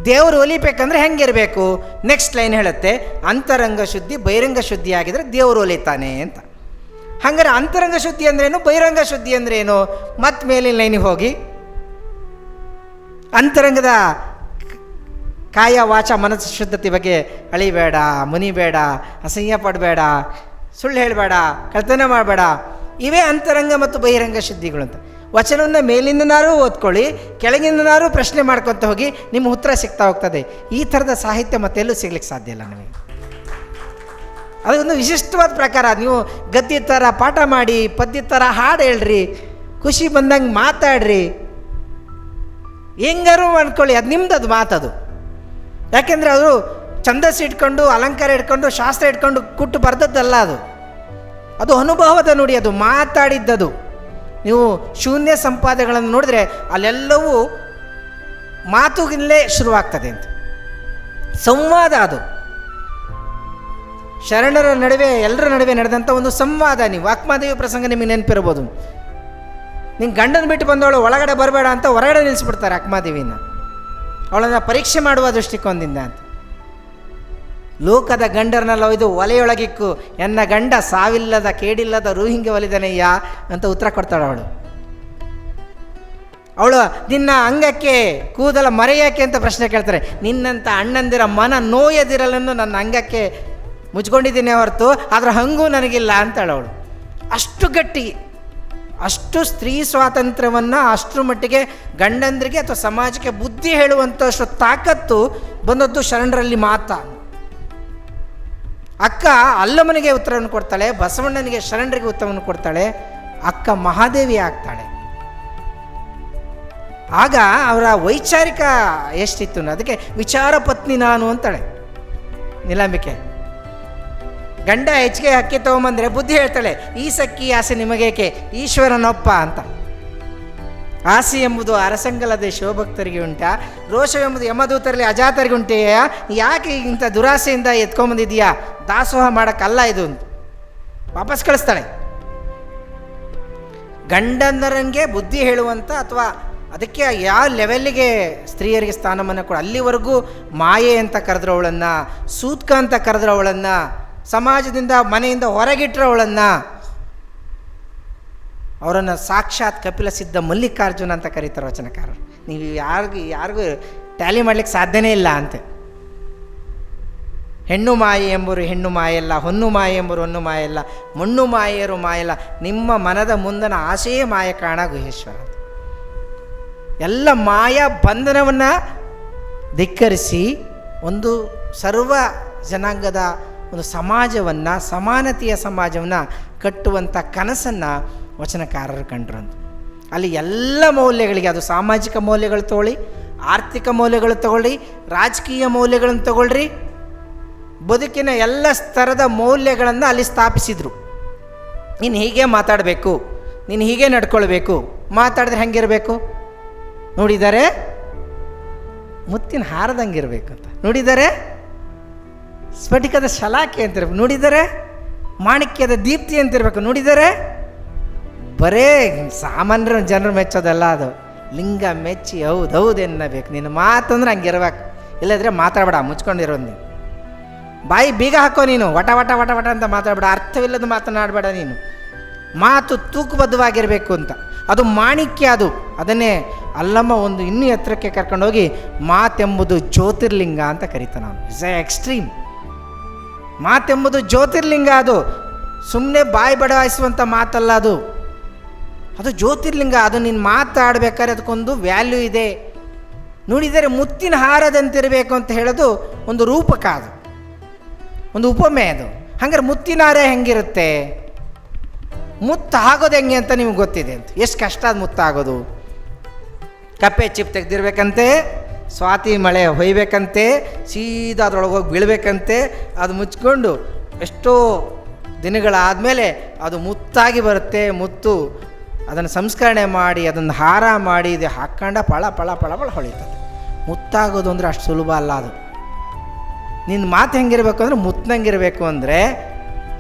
ದೇವರು ಒಲಿಬೇಕಂದ್ರೆ ಹೆಂಗಿರಬೇಕು? ನೆಕ್ಸ್ಟ್ ಲೈನ್ ಹೇಳುತ್ತೆ, ಅಂತರಂಗ ಶುದ್ಧಿ ಬಹಿರಂಗ ಶುದ್ಧಿ ಆಗಿದ್ರೆ ದೇವರು ಒಲಿತಾನೆ ಅಂತ. ಹಾಗಾದ್ರೆ ಅಂತರಂಗ ಶುದ್ಧಿ ಅಂದ್ರೇನು, ಬಹಿರಂಗ ಶುದ್ಧಿ ಅಂದ್ರೇನು? ಮತ್ತೆ ಮೇಲಿನ ಲೈನಿಗೆ ಹೋಗಿ, ಅಂತರಂಗದ ಕಾಯ ವಾಚ ಮನಸ್ಸು ಶುದ್ಧತೆ ಬಗ್ಗೆ ಅಳಿಬೇಡ, ಮುನಿಬೇಡ, ಅಸಹ್ಯ ಪಡಬೇಡ, ಸುಳ್ಳು ಹೇಳಬೇಡ, ಕಳ್ತನ ಮಾಡಬೇಡ. ಇವೇ ಅಂತರಂಗ ಮತ್ತು ಬಹಿರಂಗ ಶುದ್ಧಿಗಳು ಅಂತ. ವಚನವನ್ನು ಮೇಲಿಂದನಾರು ಓದ್ಕೊಳ್ಳಿ, ಕೆಳಗಿಂದನಾರು ಪ್ರಶ್ನೆ ಮಾಡ್ಕೊತ ಹೋಗಿ, ನಿಮ್ಮ ಉತ್ತರ ಸಿಗ್ತಾ ಹೋಗ್ತದೆ. ಈ ಥರದ ಸಾಹಿತ್ಯ ಮತ್ತೆಲ್ಲೂ ಸಿಗ್ಲಿಕ್ಕೆ ಸಾಧ್ಯ ಇಲ್ಲ ನಮಗೆ. ಅದೊಂದು ವಿಶಿಷ್ಟವಾದ ಪ್ರಕಾರ. ನೀವು ಗದ್ಯ ಥರ ಪಾಠ ಮಾಡಿ, ಪದ್ಯ ಥರ ಹಾಡು ಹೇಳ್ರಿ, ಖುಷಿ ಬಂದಂಗೆ ಮಾತಾಡ್ರಿ, ಹೆಂಗಾರು ಅಂದ್ಕೊಳ್ಳಿ, ಅದು ನಿಮ್ದು, ಅದು ಮಾತದು. ಯಾಕೆಂದರೆ ಅವರು ಛಂದಸ್ಸು ಇಟ್ಕೊಂಡು, ಅಲಂಕಾರ ಇಟ್ಕೊಂಡು, ಶಾಸ್ತ್ರ ಇಟ್ಕೊಂಡು ಕುಟ್ಟು ಬರೆದದ್ದಲ್ಲ ಅದು. ಅದು ಅನುಭವದ ನುಡಿ, ಅದು ಮಾತಾಡಿದ್ದದು. ನೀವು ಶೂನ್ಯ ಸಂಪಾದಗಳನ್ನು ನೋಡಿದ್ರೆ ಅಲ್ಲೆಲ್ಲವೂ ಮಾತುಗಿಲ್ಲೇ ಶುರುವಾಗ್ತದೆ ಅಂತ. ಸಂವಾದ ಅದು. ಶರಣರ ನಡುವೆ, ಎಲ್ಲರ ನಡುವೆ ನಡೆದಂಥ ಒಂದು ಸಂವಾದ. ನೀವು ಆತ್ಮದೇವಿ ಪ್ರಸಂಗ ನಿಮಗೆ ನೆನಪಿರ್ಬೋದು. ನಿಂಗೆ ಗಂಡನ ಬಿಟ್ಟು ಬಂದವಳು ಒಳಗಡೆ ಬರಬೇಡ ಅಂತ ಹೊರಗಡೆ ನಿಲ್ಲಿಸ್ಬಿಡ್ತಾರೆ ಆತ್ಮದೇವಿನ, ಅವಳನ್ನು ಪರೀಕ್ಷೆ ಮಾಡುವ ದೃಷ್ಟಿಕೋನದಿಂದ ಅಂತ. ಲೋಕದ ಗಂಡರನ್ನೆಲ್ಲ ಒಯ್ದು ಒಲೆಯೊಳಗಿಕ್ಕು, ಎನ್ನ ಗಂಡ ಸಾವಿಲ್ಲದ ಕೇಡಿಲ್ಲದ ರೂಹಿಂಗೆ ಒಲಿದನಯ್ಯ ಅಂತ ಉತ್ತರ ಕೊಡ್ತಾಳೆ ಅವಳು. ನಿನ್ನ ಅಂಗಕ್ಕೆ ಕೂದಲ ಮರೆಯಕ್ಕೆ ಅಂತ ಪ್ರಶ್ನೆ ಕೇಳ್ತಾರೆ. ನಿನ್ನಂಥ ಅಣ್ಣಂದಿರ ಮನ ನೋಯದಿರಲನ್ನು ನನ್ನ ಅಂಗಕ್ಕೆ ಮುಚ್ಕೊಂಡಿದ್ದೀನಿ ಹೊರತು ಅದರ ಹಂಗೂ ನನಗಿಲ್ಲ ಅಂತಾಳೆ ಅವಳು. ಅಷ್ಟು ಗಟ್ಟಿ, ಅಷ್ಟು ಸ್ತ್ರೀ ಸ್ವಾತಂತ್ರ್ಯವನ್ನು ಅಷ್ಟರ ಮಟ್ಟಿಗೆ ಗಂಡಂದರಿಗೆ ಅಥವಾ ಸಮಾಜಕ್ಕೆ ಬುದ್ಧಿ ಹೇಳುವಂಥಷ್ಟು ತಾಕತ್ತು ಬಂದದ್ದು ಶರಣರಲ್ಲಿ ಮಾತ್ರ. ಅಕ್ಕ ಅಲ್ಲಮ್ಮನಿಗೆ ಉತ್ತರವನ್ನು ಕೊಡ್ತಾಳೆ, ಬಸವಣ್ಣನಿಗೆ ಶರಣರಿಗೆ ಉತ್ತರವನ್ನು ಕೊಡ್ತಾಳೆ, ಅಕ್ಕ ಮಹಾದೇವಿ ಆಗ್ತಾಳೆ. ಆಗ ಅವರ ವೈಚಾರಿಕ ಎಷ್ಟಿತ್ತು, ಅದಕ್ಕೆ ವಿಚಾರ ಪತ್ನಿ ನಾನು ಅಂತಾಳೆ ನೀಲಾಂಬಿಕೆ. ಗಂಡ ಹೆಚ್ಚಿಗೆ ಅಕ್ಕಿ ತೊಗೊಂಬಂದರೆ ಬುದ್ಧಿ ಹೇಳ್ತಾಳೆ, ಈ ಸಕ್ಕಿ ಆಸೆ ನಿಮಗೇಕೆ ಈಶ್ವರನೊಪ್ಪ ಅಂತ. ಆಸೆ ಎಂಬುದು ಅರಸಂಗಲದೆ ಶಿವಭಕ್ತರಿಗೆ ಉಂಟಾ, ರೋಷವೆಂಬುದು ಯಮದೂತರಲ್ಲಿ ಅಜಾತರಿಗೆ ಉಂಟೆಯಾ, ಯಾಕೆ ಇಂಥ ದುರಾಸೆಯಿಂದ ಎತ್ಕೊಂಬಂದಿದೆಯಾ, ದಾಸೋಹ ಮಾಡೋಕ್ಕಲ್ಲ ಇದು ಅಂತ ವಾಪಸ್ ಕಳಿಸ್ತಾಳೆ. ಗಂಡಂದರಂಗೆ ಬುದ್ಧಿ ಹೇಳುವಂಥ ಅಥವಾ ಅದಕ್ಕೆ ಯಾವ ಲೆವೆಲ್ಲಿಗೆ ಸ್ತ್ರೀಯರಿಗೆ ಸ್ಥಾನಮಾನ ಕೊಡ, ಅಲ್ಲಿವರೆಗೂ ಮಾಯೆ ಅಂತ ಕರೆದ್ರವಳನ್ನು, ಸೂತ್ಕ ಅಂತ ಕರೆದ್ರವಳನ್ನು, ಸಮಾಜದಿಂದ ಮನೆಯಿಂದ ಹೊರಗಿಟ್ರವಳನ್ನು, ಅವರನ್ನು ಸಾಕ್ಷಾತ್ ಕಪಿಲ ಸಿದ್ಧ ಮಲ್ಲಿಕಾರ್ಜುನ ಅಂತ ಕರೀತಾರೆ ವಚನಕಾರರು. ನೀವು ಯಾರಿಗೂ ಟ್ಯಾಲಿ ಮಾಡ್ಲಿಕ್ಕೆ ಸಾಧ್ಯನೇ ಇಲ್ಲ ಅಂತೆ. ಹೆಣ್ಣು ಮಾಯೆ ಎಂಬರು ಹೆಣ್ಣು ಮಾಯಲ್ಲ, ಹೊನ್ನು ಮಾಯೆ ಎಂಬರು ಹೊನ್ನು ಮಾಯಲ್ಲ, ಮಣ್ಣು ಮಾಯೆಯರು ಮಾಯಲ್ಲ, ನಿಮ್ಮ ಮನದ ಮುಂದನ ಆಶೆಯೇ ಮಾಯ ಕಾಣ ಗುಹೇಶ್ವರ ಅಂತ. ಎಲ್ಲ ಮಾಯಾ ಬಂಧನವನ್ನು ಧಿಕ್ಕರಿಸಿ ಒಂದು ಸರ್ವ ಜನಾಂಗದ ಒಂದು ಸಮಾಜವನ್ನು, ಸಮಾನತೆಯ ಸಮಾಜವನ್ನು ಕಟ್ಟುವಂಥ ಕನಸನ್ನು ವಚನಕಾರರು ಕಂಡ್ರು ಅಂತ. ಅಲ್ಲಿ ಎಲ್ಲ ಮೌಲ್ಯಗಳಿಗೆ, ಅದು ಸಾಮಾಜಿಕ ಮೌಲ್ಯಗಳು ತಗೊಳ್ಳಿ, ಆರ್ಥಿಕ ಮೌಲ್ಯಗಳು ತಗೊಳ್ಳಿ, ರಾಜಕೀಯ ಮೌಲ್ಯಗಳನ್ನು ತಗೊಳ್ರಿ, ಬದುಕಿನ ಎಲ್ಲ ಸ್ತರದ ಮೌಲ್ಯಗಳನ್ನು ಅಲ್ಲಿ ಸ್ಥಾಪಿಸಿದರು. ನೀನು ಹೀಗೆ ಮಾತಾಡಬೇಕು, ನೀನು ಹೀಗೆ ನಡ್ಕೊಳ್ಬೇಕು, ಮಾತಾಡಿದ್ರೆ ಹೆಂಗಿರಬೇಕು ನೋಡಿದ್ದಾರೆ, ಮುತ್ತಿನ ಹಾರದಂಗಿರ್ಬೇಕು ಅಂತ ನೋಡಿದ್ದಾರೆ, ಸ್ಫಟಿಕದ ಶಲಾಕೆ ಅಂತಿರ್ಬೇಕು ನೋಡಿದ್ದಾರೆ, ಮಾಣಿಕ್ಯದ ದೀಪ್ತಿ ಅಂತಿರ್ಬೇಕು ನೋಡಿದ್ದಾರೆ. ಬರೇ ಸಾಮಾನ್ಯರು ಜನರು ಮೆಚ್ಚೋದಲ್ಲ ಅದು, ಲಿಂಗ ಮೆಚ್ಚಿ ಹೌದು ಎನ್ನಬೇಕು. ನಿನ್ನ ಮಾತಂದ್ರೆ ಹಂಗಿರ್ಬೇಕು, ಇಲ್ಲದ್ರೆ ಮಾತಾಡಬೇಡ, ಮುಚ್ಕೊಂಡಿರೋ ನೀನು. ಬಾಯಿ ಬೀಗ ಹಾಕೋ ನೀನು, ವಟ ವಟ ವಟ ವಟ ಅಂತ ಮಾತಾಡಬೇಡ, ಅರ್ಥವಿಲ್ಲದ ಮಾತನಾಡಬೇಡ ನೀನು. ಮಾತು ತೂಕಬದ್ಧವಾಗಿರಬೇಕು ಅಂತ, ಅದು ಮಾಣಿಕ್ಯ. ಅದನ್ನೇ ಅಲ್ಲಮ್ಮ ಒಂದು ಇನ್ನೂ ಎತ್ತರಕ್ಕೆ ಕರ್ಕೊಂಡೋಗಿ ಮಾತೆಂಬುದು ಜ್ಯೋತಿರ್ಲಿಂಗ ಅಂತ ಕರೀತಾನೆ ನಾನು. It's a extreme. ಮಾತೆಂಬುದು ಜ್ಯೋತಿರ್ಲಿಂಗ, ಅದು ಸುಮ್ಮನೆ ಬಾಯಿ ಬಡವಾಯಿಸುವಂಥ ಮಾತಲ್ಲ, ಅದು ಜ್ಯೋತಿರ್ಲಿಂಗ. ಅದು ನೀನು ಮಾತಾಡಬೇಕಾದ್ರೆ ಅದಕ್ಕೊಂದು ವ್ಯಾಲ್ಯೂ ಇದೆ. ನೋಡಿದರೆ ಮುತ್ತಿನ ಹಾರದಂತಿರಬೇಕು ಅಂತ ಹೇಳೋದು ಒಂದು ರೂಪಕ, ಅದು ಒಂದು ಉಪಮೆ. ಅದು ಹಂಗಾರೆ ಮುತ್ತಿನ ಹಾರ ಹೆಂಗಿರುತ್ತೆ, ಮುತ್ತು ಆಗೋದು ಹೆಂಗೆ ಅಂತ ನಿಮ್ಗೆ ಗೊತ್ತಿದೆ ಅಂತ. ಎಷ್ಟು ಕಷ್ಟ ಅದು ಮುತ್ತಾಗೋದು. ಕಪ್ಪೆ ಚಿಪ್ ತೆಗೆದಿರ್ಬೇಕಂತೆ, ಸ್ವಾತಿ ಮಳೆ ಹೊಯ್ಬೇಕಂತೆ, ಸೀದಾ ಅದ್ರೊಳಗೆ ಹೋಗಿ ಬೀಳಬೇಕಂತೆ, ಅದು ಮುಚ್ಕೊಂಡು ಎಷ್ಟೋ ದಿನಗಳಾದಮೇಲೆ ಅದು ಮುತ್ತಾಗಿ ಬರುತ್ತೆ. ಮುತ್ತು ಅದನ್ನು ಸಂಸ್ಕರಣೆ ಮಾಡಿ ಅದನ್ನು ಹಾರ ಮಾಡಿ ಇದು ಹಾಕ್ಕೊಂಡ ಪಳ ಪಳ ಪಳ ಪಳ ಹೊಳಿತದೆ. ಮುತ್ತಾಗೋದು ಅಂದರೆ ಅಷ್ಟು ಸುಲಭ ಅಲ್ಲ. ಅದು ನಿನ್ನ ಮಾತು ಹೆಂಗಿರಬೇಕು ಅಂದರೆ ಮುತ್ತಂಗಿರಬೇಕು. ಅಂದರೆ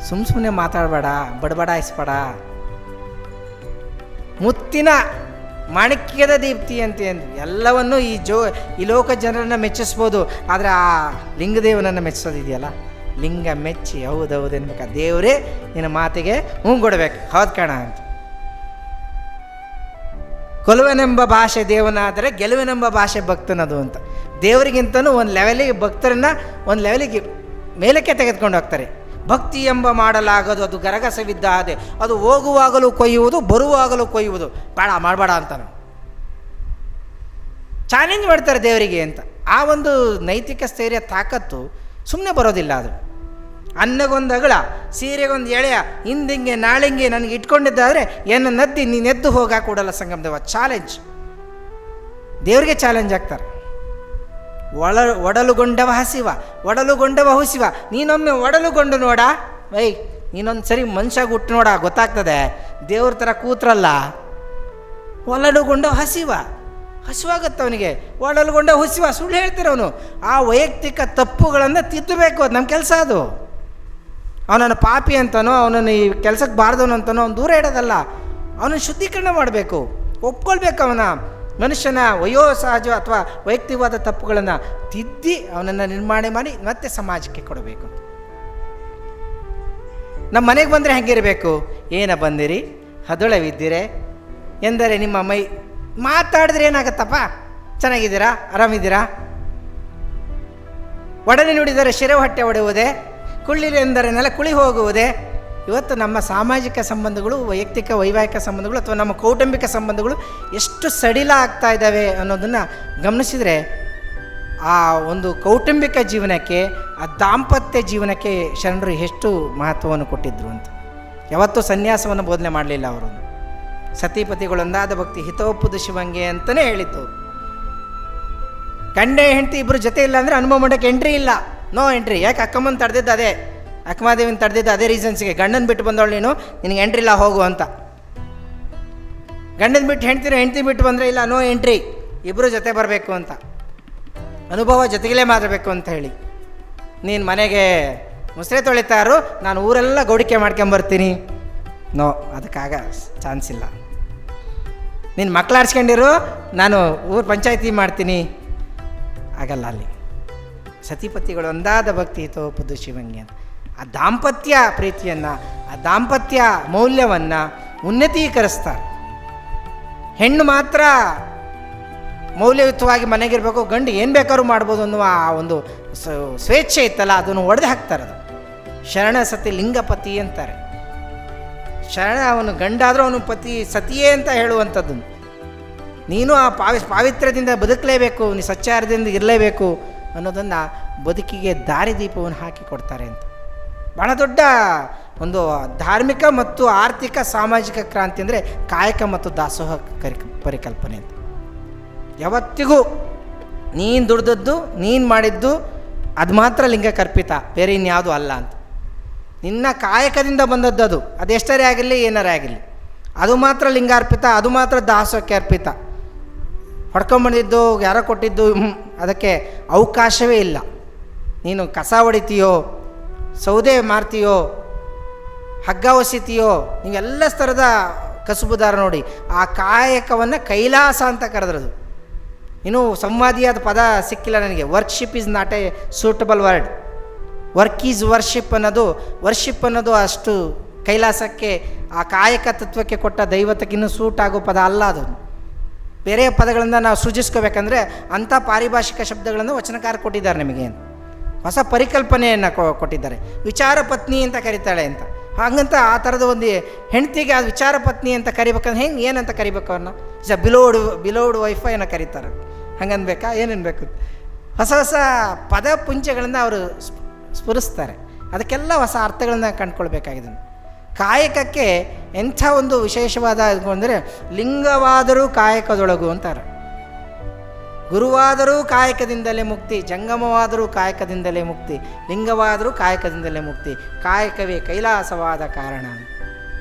ಸುಮ್ಮನೆ ಮಾತಾಡಬೇಡ, ಬಡಬಡಾಯಿಸ್ಬೇಡ. ಮುತ್ತಿನ ಮಾಣಿಕ್ಯದ ದೀಪ್ತಿ ಅಂತ ಎಲ್ಲವನ್ನೂ ಈ ಲೋಕ ಜನರನ್ನು ಮೆಚ್ಚಿಸ್ಬೋದು, ಆದರೆ ಆ ಲಿಂಗದೇವನನ್ನು ಮೆಚ್ಚಿಸೋದಿದೆಯಲ್ಲ, ಲಿಂಗ ಮೆಚ್ಚಿ ಹೌದೌದು ಎನ್ಬೇಕಾ, ದೇವರೇ ನಿನ್ನ ಮಾತಿಗೆ ಹ್ಞೂ ಕೊಡಬೇಕು, ಹೌದು ಕಣ ಅಂತ. ಕೊಲುವೆನೆಂಬ ಭಾಷೆ ದೇವನಾದರೆ ಗೆಲುವೆನೆಂಬ ಭಾಷೆ ಭಕ್ತನದು ಅಂತ. ದೇವರಿಗಿಂತನೂ ಒಂದು ಲೆವೆಲಿಗೆ ಭಕ್ತರನ್ನು ಒಂದು ಲೆವೆಲಿಗೆ ಮೇಲಕ್ಕೆ ತೆಗೆದುಕೊಂಡು ಹೋಗ್ತಾರೆ. ಭಕ್ತಿ ಎಂಬ ಮಾಡಲಾಗೋದು ಅದು ಗರಗಸವಿದ್ದ ಹಾದೆ, ಅದು ಹೋಗುವಾಗಲೂ ಕೊಯ್ಯುವುದು, ಬರುವಾಗಲೂ ಕೊಯ್ಯುವುದು. ಬೇಡ ಮಾಡಬೇಡ ಅಂತಾನು ಚಾಲೆಂಜ್ ಮಾಡ್ತಾರೆ ದೇವರಿಗೆ ಅಂತ. ಆ ಒಂದು ನೈತಿಕ ಸ್ಥೈರ್ಯ ತಾಕತ್ತು ಸುಮ್ಮನೆ ಬರೋದಿಲ್ಲ. ಅದು ಅನ್ನಗೊಂದು ಅಗಳ, ಸೀರೆಗೊಂದು ಎಳೆಯ, ಹಿಂದಿಂಗೆ ನಾಳಿಂಗೆ ನನಗೆ ಇಟ್ಕೊಂಡಿದ್ದಾದರೆ ಏನು ನದ್ದಿ ನೀನು ಎದ್ದು ಹೋಗ ಕೂಡಲ್ಲ ಸಂಗಮದೇವ. ಚಾಲೆಂಜ್, ದೇವರಿಗೆ ಚಾಲೆಂಜ್ ಆಗ್ತಾರೆ. ಒಡಲುಗೊಂಡವ ಹಸಿವ, ಒಡಲುಗೊಂಡವ ಹುಸಿವ. ನೀನೊಮ್ಮೆ ಒಡಲುಗೊಂಡು ನೋಡ, ವೈ ನೀನೊಂದು ಸರಿ ಮನುಷ್ಯಾಗ ಹುಟ್ಟು ನೋಡ, ಗೊತ್ತಾಗ್ತದೆ. ದೇವ್ರ ಥರ ಕೂತ್ರಲ್ಲ. ಒಡಲುಗೊಂಡ ಹಸಿವ, ಹಸಿವಾಗತ್ತೆ ಅವನಿಗೆ. ಒಡಲುಗೊಂಡ ಹುಸಿವ, ಸುಳ್ಳು ಹೇಳ್ತಿರೋನು. ಆ ವೈಯಕ್ತಿಕ ತಪ್ಪುಗಳನ್ನು ತಿದ್ದಬೇಕು, ಅದು ನಮ್ಮ ಕೆಲಸ. ಅದು ಅವನನ್ನು ಪಾಪಿ ಅಂತನೋ, ಅವನನ್ನು ಈ ಕೆಲಸಕ್ಕೆ ಬಾರ್ದವನು ಅಂತನೋ ಅವ್ನು ದೂರ ಇಡೋದಲ್ಲ. ಅವನನ್ನು ಶುದ್ಧೀಕರಣ ಮಾಡಬೇಕು, ಒಪ್ಕೊಳ್ಬೇಕು. ಅವನ ಮನುಷ್ಯನ ವಯೋಸಹಜ ಅಥವಾ ವೈಯಕ್ತಿಕವಾದ ತಪ್ಪುಗಳನ್ನು ತಿದ್ದಿ ಅವನನ್ನು ನಿರ್ಮಾಣ ಮಾಡಿ ಮತ್ತೆ ಸಮಾಜಕ್ಕೆ ಕೊಡಬೇಕು. ನಮ್ಮ ಮನೆಗೆ ಬಂದರೆ ಹೆಂಗಿರಬೇಕು? ಏನ ಬಂದಿರಿ, ಹದುಳವಿದ್ದೀರೆ ಎಂದರೆ ನಿಮ್ಮ ಮೈ ಮಾತಾಡಿದ್ರೆ ಏನಾಗತ್ತಪ್ಪ, ಚೆನ್ನಾಗಿದ್ದೀರಾ, ಆರಾಮಿದ್ದೀರಾ? ಒಡನೆ ನುಡಿದರೆ ಶಿರ ಹೊಟ್ಟೆ ಒಡೆಯುವುದೇ, ಕುಳ್ಳಿರಿ ಎಂದರೆ ನೆಲ ಕುಳಿ ಹೋಗುವುದೇ? ಇವತ್ತು ನಮ್ಮ ಸಾಮಾಜಿಕ ಸಂಬಂಧಗಳು, ವೈಯಕ್ತಿಕ ವೈವಾಹಿಕ ಸಂಬಂಧಗಳು ಅಥವಾ ನಮ್ಮ ಕೌಟುಂಬಿಕ ಸಂಬಂಧಗಳು ಎಷ್ಟು ಸಡಿಲ ಆಗ್ತಾ ಇದ್ದಾವೆ ಅನ್ನೋದನ್ನು ಗಮನಿಸಿದರೆ ಆ ಒಂದು ಕೌಟುಂಬಿಕ ಜೀವನಕ್ಕೆ, ಆ ದಾಂಪತ್ಯ ಜೀವನಕ್ಕೆ ಶರಣರು ಎಷ್ಟು ಮಹತ್ವವನ್ನು ಕೊಟ್ಟಿದ್ದರು ಅಂತ. ಯಾವತ್ತೂ ಸನ್ಯಾಸವನ್ನು ಬೋಧನೆ ಮಾಡಲಿಲ್ಲ ಅವರು. ಸತಿಪತಿಗಳೊಂದಾದ ಭಕ್ತಿ ಹಿತೋಪುದು ಶಿವಂಗೆ ಅಂತಲೇ ಹೇಳಿದ್ದು. ಗಂಡ ಹೆಂಡತಿ ಇಬ್ಬರು ಜೊತೆ ಇಲ್ಲ ಅಂದರೆ ಹನುಮ ಮಂಡಕ್ಕೆ ಎಂಟ್ರಿ ಇಲ್ಲ, ನೋ ಎಂಟ್ರಿ. ಯಾಕೆ? ಅಕ್ಕಮ್ಮನ ತಡೆದಿದ್ದು ಅದೇ, ಅಕ್ಕಮಾದೇವಿನ ತಡೆದಿದ್ದು ಅದೇ ರೀಸನ್ಸ್ಗೆ. ಗಂಡನ ಬಿಟ್ಟು ಬಂದವಳು ನೀನು, ನಿನಗೆ ಎಂಟ್ರಿ ಇಲ್ಲ, ಹೋಗು ಅಂತ. ಗಂಡನ ಬಿಟ್ಟು ಹೆಂಡ್ತಿ ಬಿಟ್ಟು ಬಂದರೆ ಇಲ್ಲ, ನೋ ಎಂಟ್ರಿ, ಇಬ್ಬರು ಜೊತೆ ಬರಬೇಕು ಅಂತ, ಅನುಭವ ಜೊತೆಗಲೇ ಮಾತಾಡಬೇಕು ಅಂತ ಹೇಳಿ. ನೀನು ಮನೆಗೆ ಮುಸ್ರೆ ತೊಳಿತಾರು, ನಾನು ಊರೆಲ್ಲ ಗೌಡಿಕೆ ಮಾಡ್ಕೊಂಬರ್ತೀನಿ, ನೋ, ಅದಕ್ಕಾಗ ಚಾನ್ಸ್ ಇಲ್ಲ. ನೀನು ಮಕ್ಳು ಆಡ್ಸ್ಕೊಂಡಿರು, ನಾನು ಊರು ಪಂಚಾಯತಿ ಮಾಡ್ತೀನಿ, ಆಗಲ್ಲ. ಅಲ್ಲಿ ಸತಿಪತಿಗಳು ಒಂದಾದ ಭಕ್ತಿ ಹಿತೋಪುದು ಶಿವಂಗೆ ಅಂತ. ಆ ದಾಂಪತ್ಯ ಪ್ರೀತಿಯನ್ನು, ಆ ದಾಂಪತ್ಯ ಮೌಲ್ಯವನ್ನು ಉನ್ನತೀಕರಿಸ್ತಾರೆ. ಹೆಣ್ಣು ಮಾತ್ರ ಮೌಲ್ಯಯುತವಾಗಿ ಮನೆಗಿರಬೇಕು, ಗಂಡು ಏನು ಬೇಕಾದ್ರೂ ಮಾಡ್ಬೋದು ಅನ್ನುವ ಆ ಒಂದು ಸ್ವೇಚ್ಛೆ ಇತ್ತಲ್ಲ, ಅದನ್ನು ಒಡೆದು ಹಾಕ್ತಾರೆ. ಅದು ಶರಣ ಸತಿ ಲಿಂಗಪತಿ ಅಂತಾರೆ. ಶರಣ ಅವನು ಗಂಡಾದರೂ ಅವನು ಪತಿ ಸತಿಯೇ ಅಂತ ಹೇಳುವಂಥದ್ದು. ನೀನು ಆ ಪಾವಿತ್ರ್ಯದಿಂದ ಬದುಕಲೇಬೇಕು, ನೀ ಸಚ್ಚಾರದಿಂದ ಇರಲೇಬೇಕು ಅನ್ನೋದನ್ನು ಬದುಕಿಗೆ ದಾರಿದೀಪವನ್ನು ಹಾಕಿ ಕೊಡ್ತಾರೆ ಅಂತ. ಭಾಳ ದೊಡ್ಡ ಒಂದು ಧಾರ್ಮಿಕ ಮತ್ತು ಆರ್ಥಿಕ ಸಾಮಾಜಿಕ ಕ್ರಾಂತಿ ಅಂದರೆ ಕಾಯಕ ಮತ್ತು ದಾಸೋಹ ಪರಿಕಲ್ಪನೆ ಅಂತ. ಯಾವತ್ತಿಗೂ ನೀನು ದುಡ್ದದ್ದು, ನೀನು ಮಾಡಿದ್ದು ಅದು ಮಾತ್ರ ಲಿಂಗ ಕರ್ಪಿತ, ಬೇರೆ ಇನ್ಯಾವುದು ಅಲ್ಲ ಅಂತ. ನಿನ್ನ ಕಾಯಕದಿಂದ ಬಂದದ್ದು ಅದು, ಅದೆಷ್ಟರೇ ಆಗಿರಲಿ ಏನಾರೇ ಆಗಿರಲಿ, ಅದು ಮಾತ್ರ ಲಿಂಗಾರ್ಪಿತ, ಅದು ಮಾತ್ರ ದಾಸೋಹಕ್ಕೆ ಅರ್ಪಿತ. ಹೊಡ್ಕೊಂಬಂದಿದ್ದು, ಯಾರೋ ಕೊಟ್ಟಿದ್ದು, ಅದಕ್ಕೆ ಅವಕಾಶವೇ ಇಲ್ಲ. ನೀನು ಕಸ ಹೊಡಿತೀಯೋ, ಸೌದೆ ಮಾರ್ತೀಯೋ, ಹಗ್ಗ ಹೊಸಿತೀಯೋ, ನೀವೆಲ್ಲ ಥರದ ಕಸುಬುದಾರ ನೋಡಿ. ಆ ಕಾಯಕವನ್ನು ಕೈಲಾಸ ಅಂತ ಕರೆದ್ರದು. ಇನ್ನೂ ಸಂವಾದಿಯಾದ ಪದ ಸಿಕ್ಕಿಲ್ಲ ನನಗೆ. Worship is not a suitable word. Work is worship ಅನ್ನೋದು ಅಷ್ಟು ಕೈಲಾಸಕ್ಕೆ, ಆ ಕಾಯಕ ತತ್ವಕ್ಕೆ ಕೊಟ್ಟ ದೈವತಕ್ಕಿನ್ನೂ ಸೂಟ್ ಆಗೋ ಪದ ಅಲ್ಲ ಅದು. ಬೇರೆ ಪದಗಳಿಂದ ನಾವು ಸೃಜಿಸ್ಕೋಬೇಕಂದ್ರೆ ಅಂಥ ಪಾರಿಭಾಷಿಕ ಶಬ್ದಗಳನ್ನು ವಚನಕಾರ ಕೊಟ್ಟಿದ್ದಾರೆ ನಮಗೆ. ಹೊಸ ಪರಿಕಲ್ಪನೆಯನ್ನು ಕೊಟ್ಟಿದ್ದಾರೆ. ವಿಚಾರ ಪತ್ನಿ ಅಂತ ಕರೀತಾಳೆ ಅಂತ. ಹಾಗಂತ ಆ ಥರದ ಒಂದು ಹೆಂಡ್ತಿಗೆ ಅದು ವಿಚಾರ ಪತ್ನಿ ಅಂತ ಕರಿಬೇಕಂದ್ರೆ ಹೆಂಗೆ, ಏನಂತ ಕರಿಬೇಕು ಅವ್ರನ್ನ? ಇಸ್ ಅ ಬಿಲೋಡ್ ವೈಫ್ ಏನೋ ಕರೀತಾರೆ. ಹಂಗನ್ಬೇಕಾ, ಏನನ್ಬೇಕು? ಹೊಸ ಹೊಸ ಪದ ಪುಂಚಗಳನ್ನು ಅವರು ಸ್ಫುರಿಸ್ತಾರೆ. ಅದಕ್ಕೆಲ್ಲ ಹೊಸ ಅರ್ಥಗಳನ್ನ ಕಂಡುಕೊಳ್ಬೇಕಾಗಿದೆ. ಕಾಯಕಕ್ಕೆ ಎಂಥ ಒಂದು ವಿಶೇಷವಾದ ಅಂದರೆ ಲಿಂಗವಾದರೂ ಕಾಯಕದೊಳಗು ಅಂತಾರೆ. ಗುರುವಾದರೂ ಕಾಯಕದಿಂದಲೇ ಮುಕ್ತಿ, ಜಂಗಮವಾದರೂ ಕಾಯಕದಿಂದಲೇ ಮುಕ್ತಿ, ಲಿಂಗವಾದರೂ ಕಾಯಕದಿಂದಲೇ ಮುಕ್ತಿ, ಕಾಯಕವೇ ಕೈಲಾಸವಾದ ಕಾರಣ.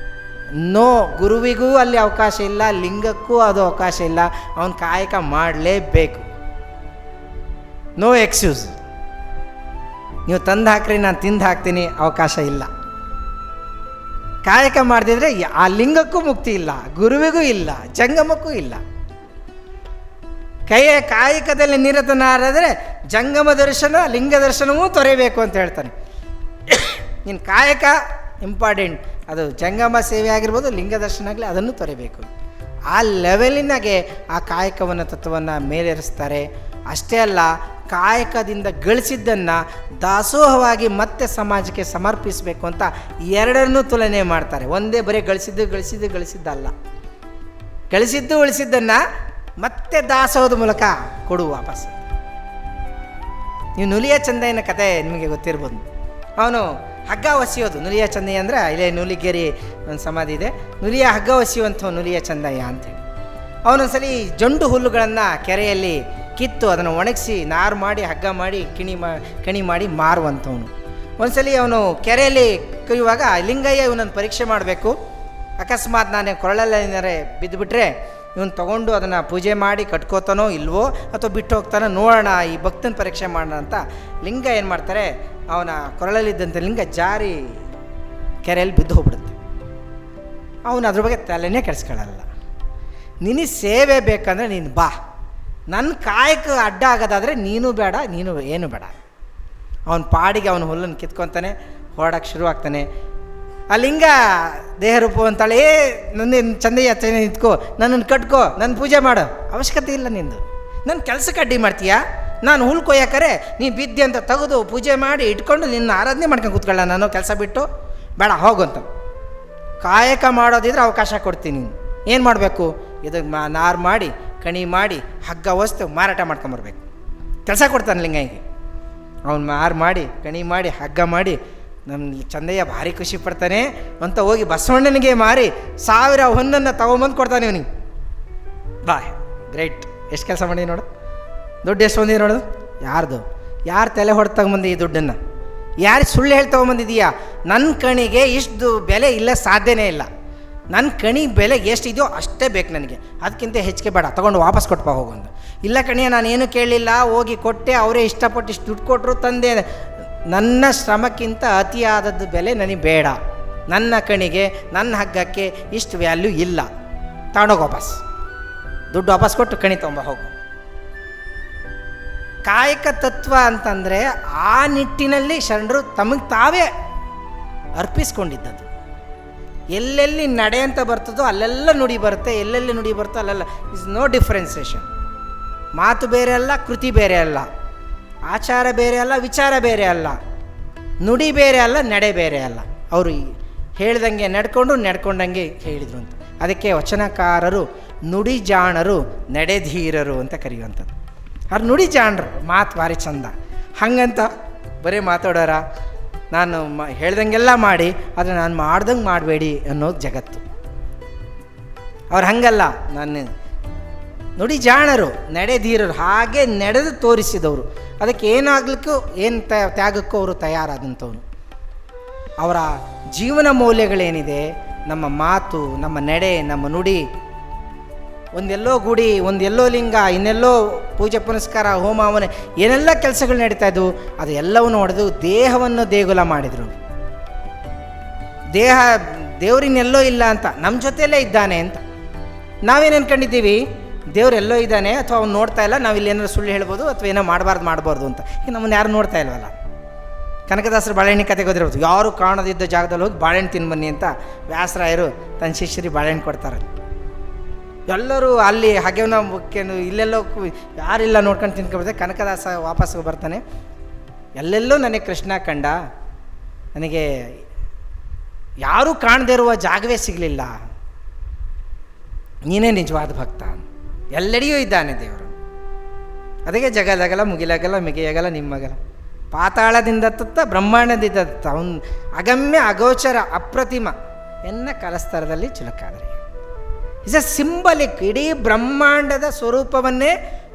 ನೋ, ಗುರುವಿಗೂ ಅಲ್ಲಿ ಅವಕಾಶ ಇಲ್ಲ, ಲಿಂಗಕ್ಕೂ ಅದು ಅವಕಾಶ ಇಲ್ಲ. ಅವನು ಕಾಯಕ ಮಾಡಲೇಬೇಕು. No excuse. ನೀವು ತಂದು ಹಾಕ್ರಿ, ನಾನು ತಿಂದು ಹಾಕ್ತೀನಿ, ಅವಕಾಶ ಇಲ್ಲ. ಕಾಯಕ ಮಾಡದಿದ್ರೆ ಆ ಲಿಂಗಕ್ಕೂ ಮುಕ್ತಿ ಇಲ್ಲ, ಗುರುವಿಗೂ ಇಲ್ಲ, ಜಂಗಮಕ್ಕೂ ಇಲ್ಲ. ಕಾಯಕದಲ್ಲಿ ನಿರತನಾದರೆ ಜಂಗಮ ದರ್ಶನ, ಲಿಂಗ ದರ್ಶನವೂ ತೊರೆಯಬೇಕು ಅಂತ ಹೇಳ್ತಾನೆ. ಇನ್ನು ಕಾಯಕ ಇಂಪಾರ್ಟೆಂಟ್, ಅದು ಜಂಗಮ ಸೇವೆ ಆಗಿರ್ಬೋದು, ಲಿಂಗ ದರ್ಶನ ಆಗಲಿ, ಅದನ್ನು ತೊರೆಯಬೇಕು. ಆ ಲೆವೆಲಿನಾಗೆ ಆ ಕಾಯಕವನ್ನು ತತ್ವವನ್ನು ಮೇಲೇರಿಸ್ತಾರೆ. ಅಷ್ಟೇ ಅಲ್ಲ, ಕಾಯಕದಿಂದ ಗಳಿಸಿದ್ದನ್ನು ದಾಸೋಹವಾಗಿ ಮತ್ತೆ ಸಮಾಜಕ್ಕೆ ಸಮರ್ಪಿಸಬೇಕು ಅಂತ ಎರಡನ್ನೂ ತುಲನೆ ಮಾಡ್ತಾರೆ. ಒಂದೇ ಬರೀ ಗಳಿಸಿದ್ದಲ್ಲ, ಉಳಿಸಿದ್ದನ್ನು ಮತ್ತೆ ದಾಸೋಹದ ಮೂಲಕ ಕೊಡುವ ವಾಪಸ್. ನೀವು ನುಲಿಯ ಚಂದಯ್ಯನ ಕತೆ ನಿಮಗೆ ಗೊತ್ತಿರ್ಬೋದು. ಅವನು ಹಗ್ಗ ಹೊಸಿಯೋದು, ನುಲಿಯ ಚಂದಯ್ಯ ಅಂದರೆ ಇಲ್ಲೇ ನೂಲಿಗೇರಿ ಒಂದು ಸಮಾಧಿ ಇದೆ, ನುಲಿಯ ಹಗ್ಗ ಹೊಸಿಯುವಂಥವು ನುಲಿಯ ಚಂದಯ್ಯ ಅಂತೇಳಿ. ಅವನೊಂದ್ಸಲಿ ಜಂಡು ಹುಲ್ಲುಗಳನ್ನು ಕೆರೆಯಲ್ಲಿ ಕಿತ್ತು ಅದನ್ನು ಒಣಗಿಸಿ ನಾರು ಮಾಡಿ ಹಗ್ಗ ಮಾಡಿ ಕಣಿ ಮಾಡಿ ಮಾರುವಂಥವನು. ಒಂದ್ಸಲಿ ಅವನು ಕೆರೆಯಲ್ಲಿ ಕೈಯುವಾಗ ಲಿಂಗಯ್ಯ ಇವನನ್ನು ಪರೀಕ್ಷೆ ಮಾಡಬೇಕು. ಅಕಸ್ಮಾತ್ ನಾನು ಕೊರಳಲ್ಲೇನಾರೆ ಬಿದ್ದುಬಿಟ್ರೆ ಇವನು ತೊಗೊಂಡು ಅದನ್ನು ಪೂಜೆ ಮಾಡಿ ಕಟ್ಕೋತಾನೋ ಇಲ್ವೋ ಅಥವಾ ಬಿಟ್ಟು ಹೋಗ್ತಾನೋ ನೋಡೋಣ, ಈ ಭಕ್ತನ ಪರೀಕ್ಷೆ ಮಾಡೋಣ ಅಂತ ಲಿಂಗ ಏನು ಮಾಡ್ತಾರೆ, ಅವನ ಕೊರಳಲ್ಲಿದ್ದಂಥ ಲಿಂಗ ಜಾರಿ ಕೆರೆಯಲ್ಲಿ ಬಿದ್ದು ಹೋಗ್ಬಿಡುತ್ತೆ. ಅವನು ಅದ್ರ ಬಗ್ಗೆ ತಲೆನೇ ಕೆಡಿಸ್ಕೊಳ್ಳಲ್ಲ. ನಿನಗೆ ಸೇವೆ ಬೇಕಂದರೆ ನೀನು ಬಾ, ನನ್ನ ಕಾಯಕ್ಕೆ ಅಡ್ಡ ಆಗೋದಾದರೆ ನೀನು ಬೇಡ, ನೀನು ಏನು ಬೇಡ. ಅವನ ಪಾಡಿಗೆ ಅವನು ಹುಲ್ಲನ್ನು ಕಿತ್ಕೊತಾನೆ, ಹೊರಡಕ್ಕೆ ಶುರುವಾಗ್ತಾನೆ. ಆ ಲಿಂಗ ದೇಹ ರೂಪ ಅಂತಾಳೆ, ನನ್ನ ಚಂದಯ್ಯ ನಿಂತ್ಕೋ, ನನ್ನನ್ನು ಕಟ್ಕೋ, ನನ್ನ ಪೂಜೆ ಮಾಡು. ಅವಶ್ಯಕತೆ ಇಲ್ಲ ನಿಂದು. ನನ್ನ ಕೆಲಸಕ್ಕೆ ಅಡ್ಡಿ ಮಾಡ್ತೀಯಾ? ನಾನು ಹುಲ್ ಕೊಯ್ಯಾಕರೆ ನೀನು ಬಿದ್ದೆ ಅಂತ ತೆಗೆದು ಪೂಜೆ ಮಾಡಿ ಇಟ್ಕೊಂಡು ನಿನ್ನ ಆರಾಧನೆ ಮಾಡ್ಕೊಂಡು ಕೂತ್ಕೊಳ್ಳ, ನಾನು ಕೆಲಸ ಬಿಟ್ಟು ಬೇಡ ಹೋಗು ಅಂತ. ಕಾಯಕ ಮಾಡೋದಿದ್ರೆ ಅವಕಾಶ ಕೊಡ್ತೀನಿ. ಏನು ಮಾಡಬೇಕು? ಇದಕ್ಕೆ ನಾರು ಮಾಡಿ, ಕಣಿ ಮಾಡಿ, ಹಗ್ಗ ವಸ್ತು ಮಾರಾಟ ಮಾಡ್ಕೊಂಬರ್ಬೇಕು. ಕೆಲಸ ಕೊಡ್ತಾನೆ ಲಿಂಗಯ್ಯಗೆ. ಅವ್ನು ಮಾರು ಮಾಡಿ, ಕಣಿ ಮಾಡಿ, ಹಗ್ಗ ಮಾಡಿ, ನಮ್ಮ ಚಂದಯ್ಯ ಭಾರಿ ಖುಷಿ ಪಡ್ತಾನೆ ಅಂತ ಹೋಗಿ ಬಸವಣ್ಣನಿಗೆ ಮಾರಿ 1000 ಹೊನ್ನನ್ನು ತೊಗೊಂಬಂದು ಕೊಡ್ತಾನೆ ಇವನಿಗೆ. ಬಾ, ಗ್ರೇಟ್. ಎಷ್ಟು ಕೆಲಸ ಮಾಡಿ ನೋಡು, ದುಡ್ಡು ಎಷ್ಟು ಬಂದಿದೆ ನೋಡು. ಯಾರ್ದು? ಯಾರು ತಲೆ ಹೊಡೆದು ತಗೊಂಬಂದು ಈ ದುಡ್ಡನ್ನು? ಯಾರು ಸುಳ್ಳು ಹೇಳಿ ತೊಗೊಂಬಂದಿದೀಯಾ? ನನ್ನ ಕಣಿಗೆ ಇಷ್ಟು ಬೆಲೆ ಇಲ್ಲ, ಸಾಧ್ಯನೇ ಇಲ್ಲ. ನನ್ನ ಕಣಿ ಬೆಲೆ ಎಷ್ಟಿದೆಯೋ ಅಷ್ಟೇ ಬೇಕು ನನಗೆ, ಅದಕ್ಕಿಂತ ಹೆಚ್ಚಿಗೆ ಬೇಡ, ತೊಗೊಂಡು ವಾಪಸ್ ಕೊಟ್ಪ ಹೋಗೊಂದು. ಇಲ್ಲ ಕಣಿಯ, ನಾನೇನು ಕೇಳಲಿಲ್ಲ, ಹೋಗಿ ಕೊಟ್ಟೆ, ಅವರೇ ಇಷ್ಟಪಟ್ಟು ಇಷ್ಟು ದುಡ್ಡು ಕೊಟ್ಟರು, ತಂದೆ. ನನ್ನ ಶ್ರಮಕ್ಕಿಂತ ಅತಿಯಾದದ್ದು ಬೆಲೆ ನನಗೆ ಬೇಡ. ನನ್ನ ಕಣಿಗೆ, ನನ್ನ ಹಗ್ಗಕ್ಕೆ ಇಷ್ಟು ವ್ಯಾಲ್ಯೂ ಇಲ್ಲ, ತಗೊಂಡೋಗಿ ವಾಪಸ್. ದುಡ್ಡು ವಾಪಸ್ ಕೊಟ್ಟು ಕಣಿ ತೊಗೊಂಬ ಹೋಗು. ಕಾಯಕ ತತ್ವ ಅಂತಂದರೆ ಆ ನಿಟ್ಟಿನಲ್ಲಿ ಶರಣರು ತಮಗೆ ತಾವೇ ಅರ್ಪಿಸ್ಕೊಂಡಿದ್ದದು. ಎಲ್ಲೆಲ್ಲಿ ನಡೆ ಅಂತ ಬರ್ತದೋ ಅಲ್ಲೆಲ್ಲ ನುಡಿ ಬರುತ್ತೆ, ಎಲ್ಲೆಲ್ಲಿ ನುಡಿ ಬರ್ತೋ ಅಲ್ಲೆಲ್ಲ ಇಸ್ ನೋ ಡಿಫ್ರೆನ್ಸಿಯೇಷನ್. ಮಾತು ಬೇರೆ ಅಲ್ಲ, ಕೃತಿ ಬೇರೆ ಅಲ್ಲ, ಆಚಾರ ಬೇರೆ ಅಲ್ಲ, ವಿಚಾರ ಬೇರೆ ಅಲ್ಲ, ನುಡಿ ಬೇರೆ ಅಲ್ಲ, ನಡೆ ಬೇರೆ ಅಲ್ಲ. ಅವರು ಹೇಳ್ದಂಗೆ ನಡ್ಕೊಂಡಂಗೆ ಹೇಳಿದರು ಅಂತ. ಅದಕ್ಕೆ ವಚನಕಾರರು ನುಡಿ ಜಾಣರು, ನಡೆಧೀರರು ಅಂತ ಕರೆಯುವಂಥದ್ದು. ಅವ್ರು ನುಡಿ ಜಾಣರು, ಮಾತು ಭಾರಿ ಚಂದ. ಹಂಗಂತ ಬರೀ ಮಾತಾಡೋರ, ನಾನು ಹೇಳ್ದಂಗೆಲ್ಲ ಮಾಡಿ ಆದರೆ ನಾನು ಮಾಡ್ದಂಗೆ ಮಾಡಬೇಡಿ ಅನ್ನೋದು ಜಗತ್ತು. ಅವ್ರು ಹಂಗಲ್ಲ, ನಾನು ನುಡಿ ಜಾಣರು, ನಡೆಧೀರರು, ಹಾಗೆ ನಡೆದು ತೋರಿಸಿದವರು. ಅದಕ್ಕೆ ಏನಾಗಲಿಕ್ಕೂ ಏನು ತ್ಯಾಗಕ್ಕೂ ಅವರು ತಯಾರಾದಂಥವ್ರು. ಅವರ ಜೀವನ ಮೌಲ್ಯಗಳೇನಿದೆ, ನಮ್ಮ ಮಾತು, ನಮ್ಮ ನಡೆ, ನಮ್ಮ ನುಡಿ, ಒಂದೆಲ್ಲೋ ಗುಡಿ, ಒಂದೆಲ್ಲೋ ಲಿಂಗ, ಇನ್ನೆಲ್ಲೋ ಪೂಜೆ ಪುನಸ್ಕಾರ, ಹೋಮ ಹವನ, ಏನೆಲ್ಲ ಕೆಲಸಗಳು ನಡೀತಾ ಇದ್ವು, ಅದು ಎಲ್ಲವನ್ನು ಹೊಡೆದು ದೇಹವನ್ನು ದೇಗುಲ ಮಾಡಿದರು. ದೇಹ ದೇವರಿನೆಲ್ಲೋ ಇಲ್ಲ ಅಂತ, ನಮ್ಮ ಜೊತೆಯಲ್ಲೇ ಇದ್ದಾನೆ ಅಂತ. ನಾವೇನು ಅಂದ್ಕೊಂಡಿದ್ದೀವಿ? ದೇವರೆಲ್ಲೋ ಇದ್ದಾನೆ, ಅಥವಾ ಅವ್ನು ನೋಡ್ತಾ ಇಲ್ಲ, ನಾವು ಇಲ್ಲಿ ಏನಾದ್ರು ಸುಳ್ಳು ಹೇಳ್ಬೋದು, ಅಥವಾ ಏನೋ ಮಾಡಬಾರ್ದು ಅಂತ. ಈಗ ನಮ್ಮನ್ನು ಯಾರು ನೋಡ್ತಾ ಇಲ್ವಲ್ಲ. ಕನಕದಾಸರು ಬಾಳೆಹಣ್ಣು ಕತೆ ಗೊತ್ತಿರ್ಬೋದು. ಯಾರು ಕಾಣದಿದ್ದ ಜಾಗದಲ್ಲಿ ಹೋಗಿ ಬಾಳೆಹಣ್ಣು ತಿನ್ಬನ್ನಿ ಅಂತ ವ್ಯಾಸರಾಯರು ತನ್ನ ಶಿಷ್ಯರಿಗೆ ಬಾಳೆಹಣ್ಣು ಕೊಡ್ತಾರೆ. ಎಲ್ಲರೂ ಅಲ್ಲಿ ಹಾಗೆವನ ಇಲ್ಲೆಲ್ಲೋ ಯಾರಿಲ್ಲ ನೋಡ್ಕೊಂಡು ತಿನ್ಕೊಬಿಡ್ತಾರೆ. ಕನಕದಾಸ ವಾಪಸ್ಸು ಬರ್ತಾನೆ, ಎಲ್ಲೆಲ್ಲೋ ನನಗೆ ಕೃಷ್ಣ ಕಂಡ, ನನಗೆ ಯಾರೂ ಕಾಣದೇ ಇರುವ ಜಾಗವೇ ಸಿಗಲಿಲ್ಲ, ನೀನೇ ನಿಜವಾದ ಭಕ್ತ, ಎಲ್ಲೆಡೆಯೂ ಇದ್ದಾನೆ ದೇವರು. ಅದಕ್ಕೆ ಜಗದಗಲ ಮುಗಿಲಗಲ ಮಿಗೆಯಗಲ ನಿಮ್ಮಗಲ, ಪಾತಾಳದಿಂದ ತತ್ತ ಬ್ರಹ್ಮಾಂಡದಿಂದ ತತ್ತ, ಅವನು ಅಗಮ್ಯ ಅಗೋಚರ ಅಪ್ರತಿಮ ಎನ್ನ ಕಲಸ್ತರದಲ್ಲಿ ಚಿಲುಕಾದರೆ. Is A ಸಿಂಬಲಿಕ್. ಇಡೀ ಬ್ರಹ್ಮಾಂಡದ ಸ್ವರೂಪವನ್ನೇ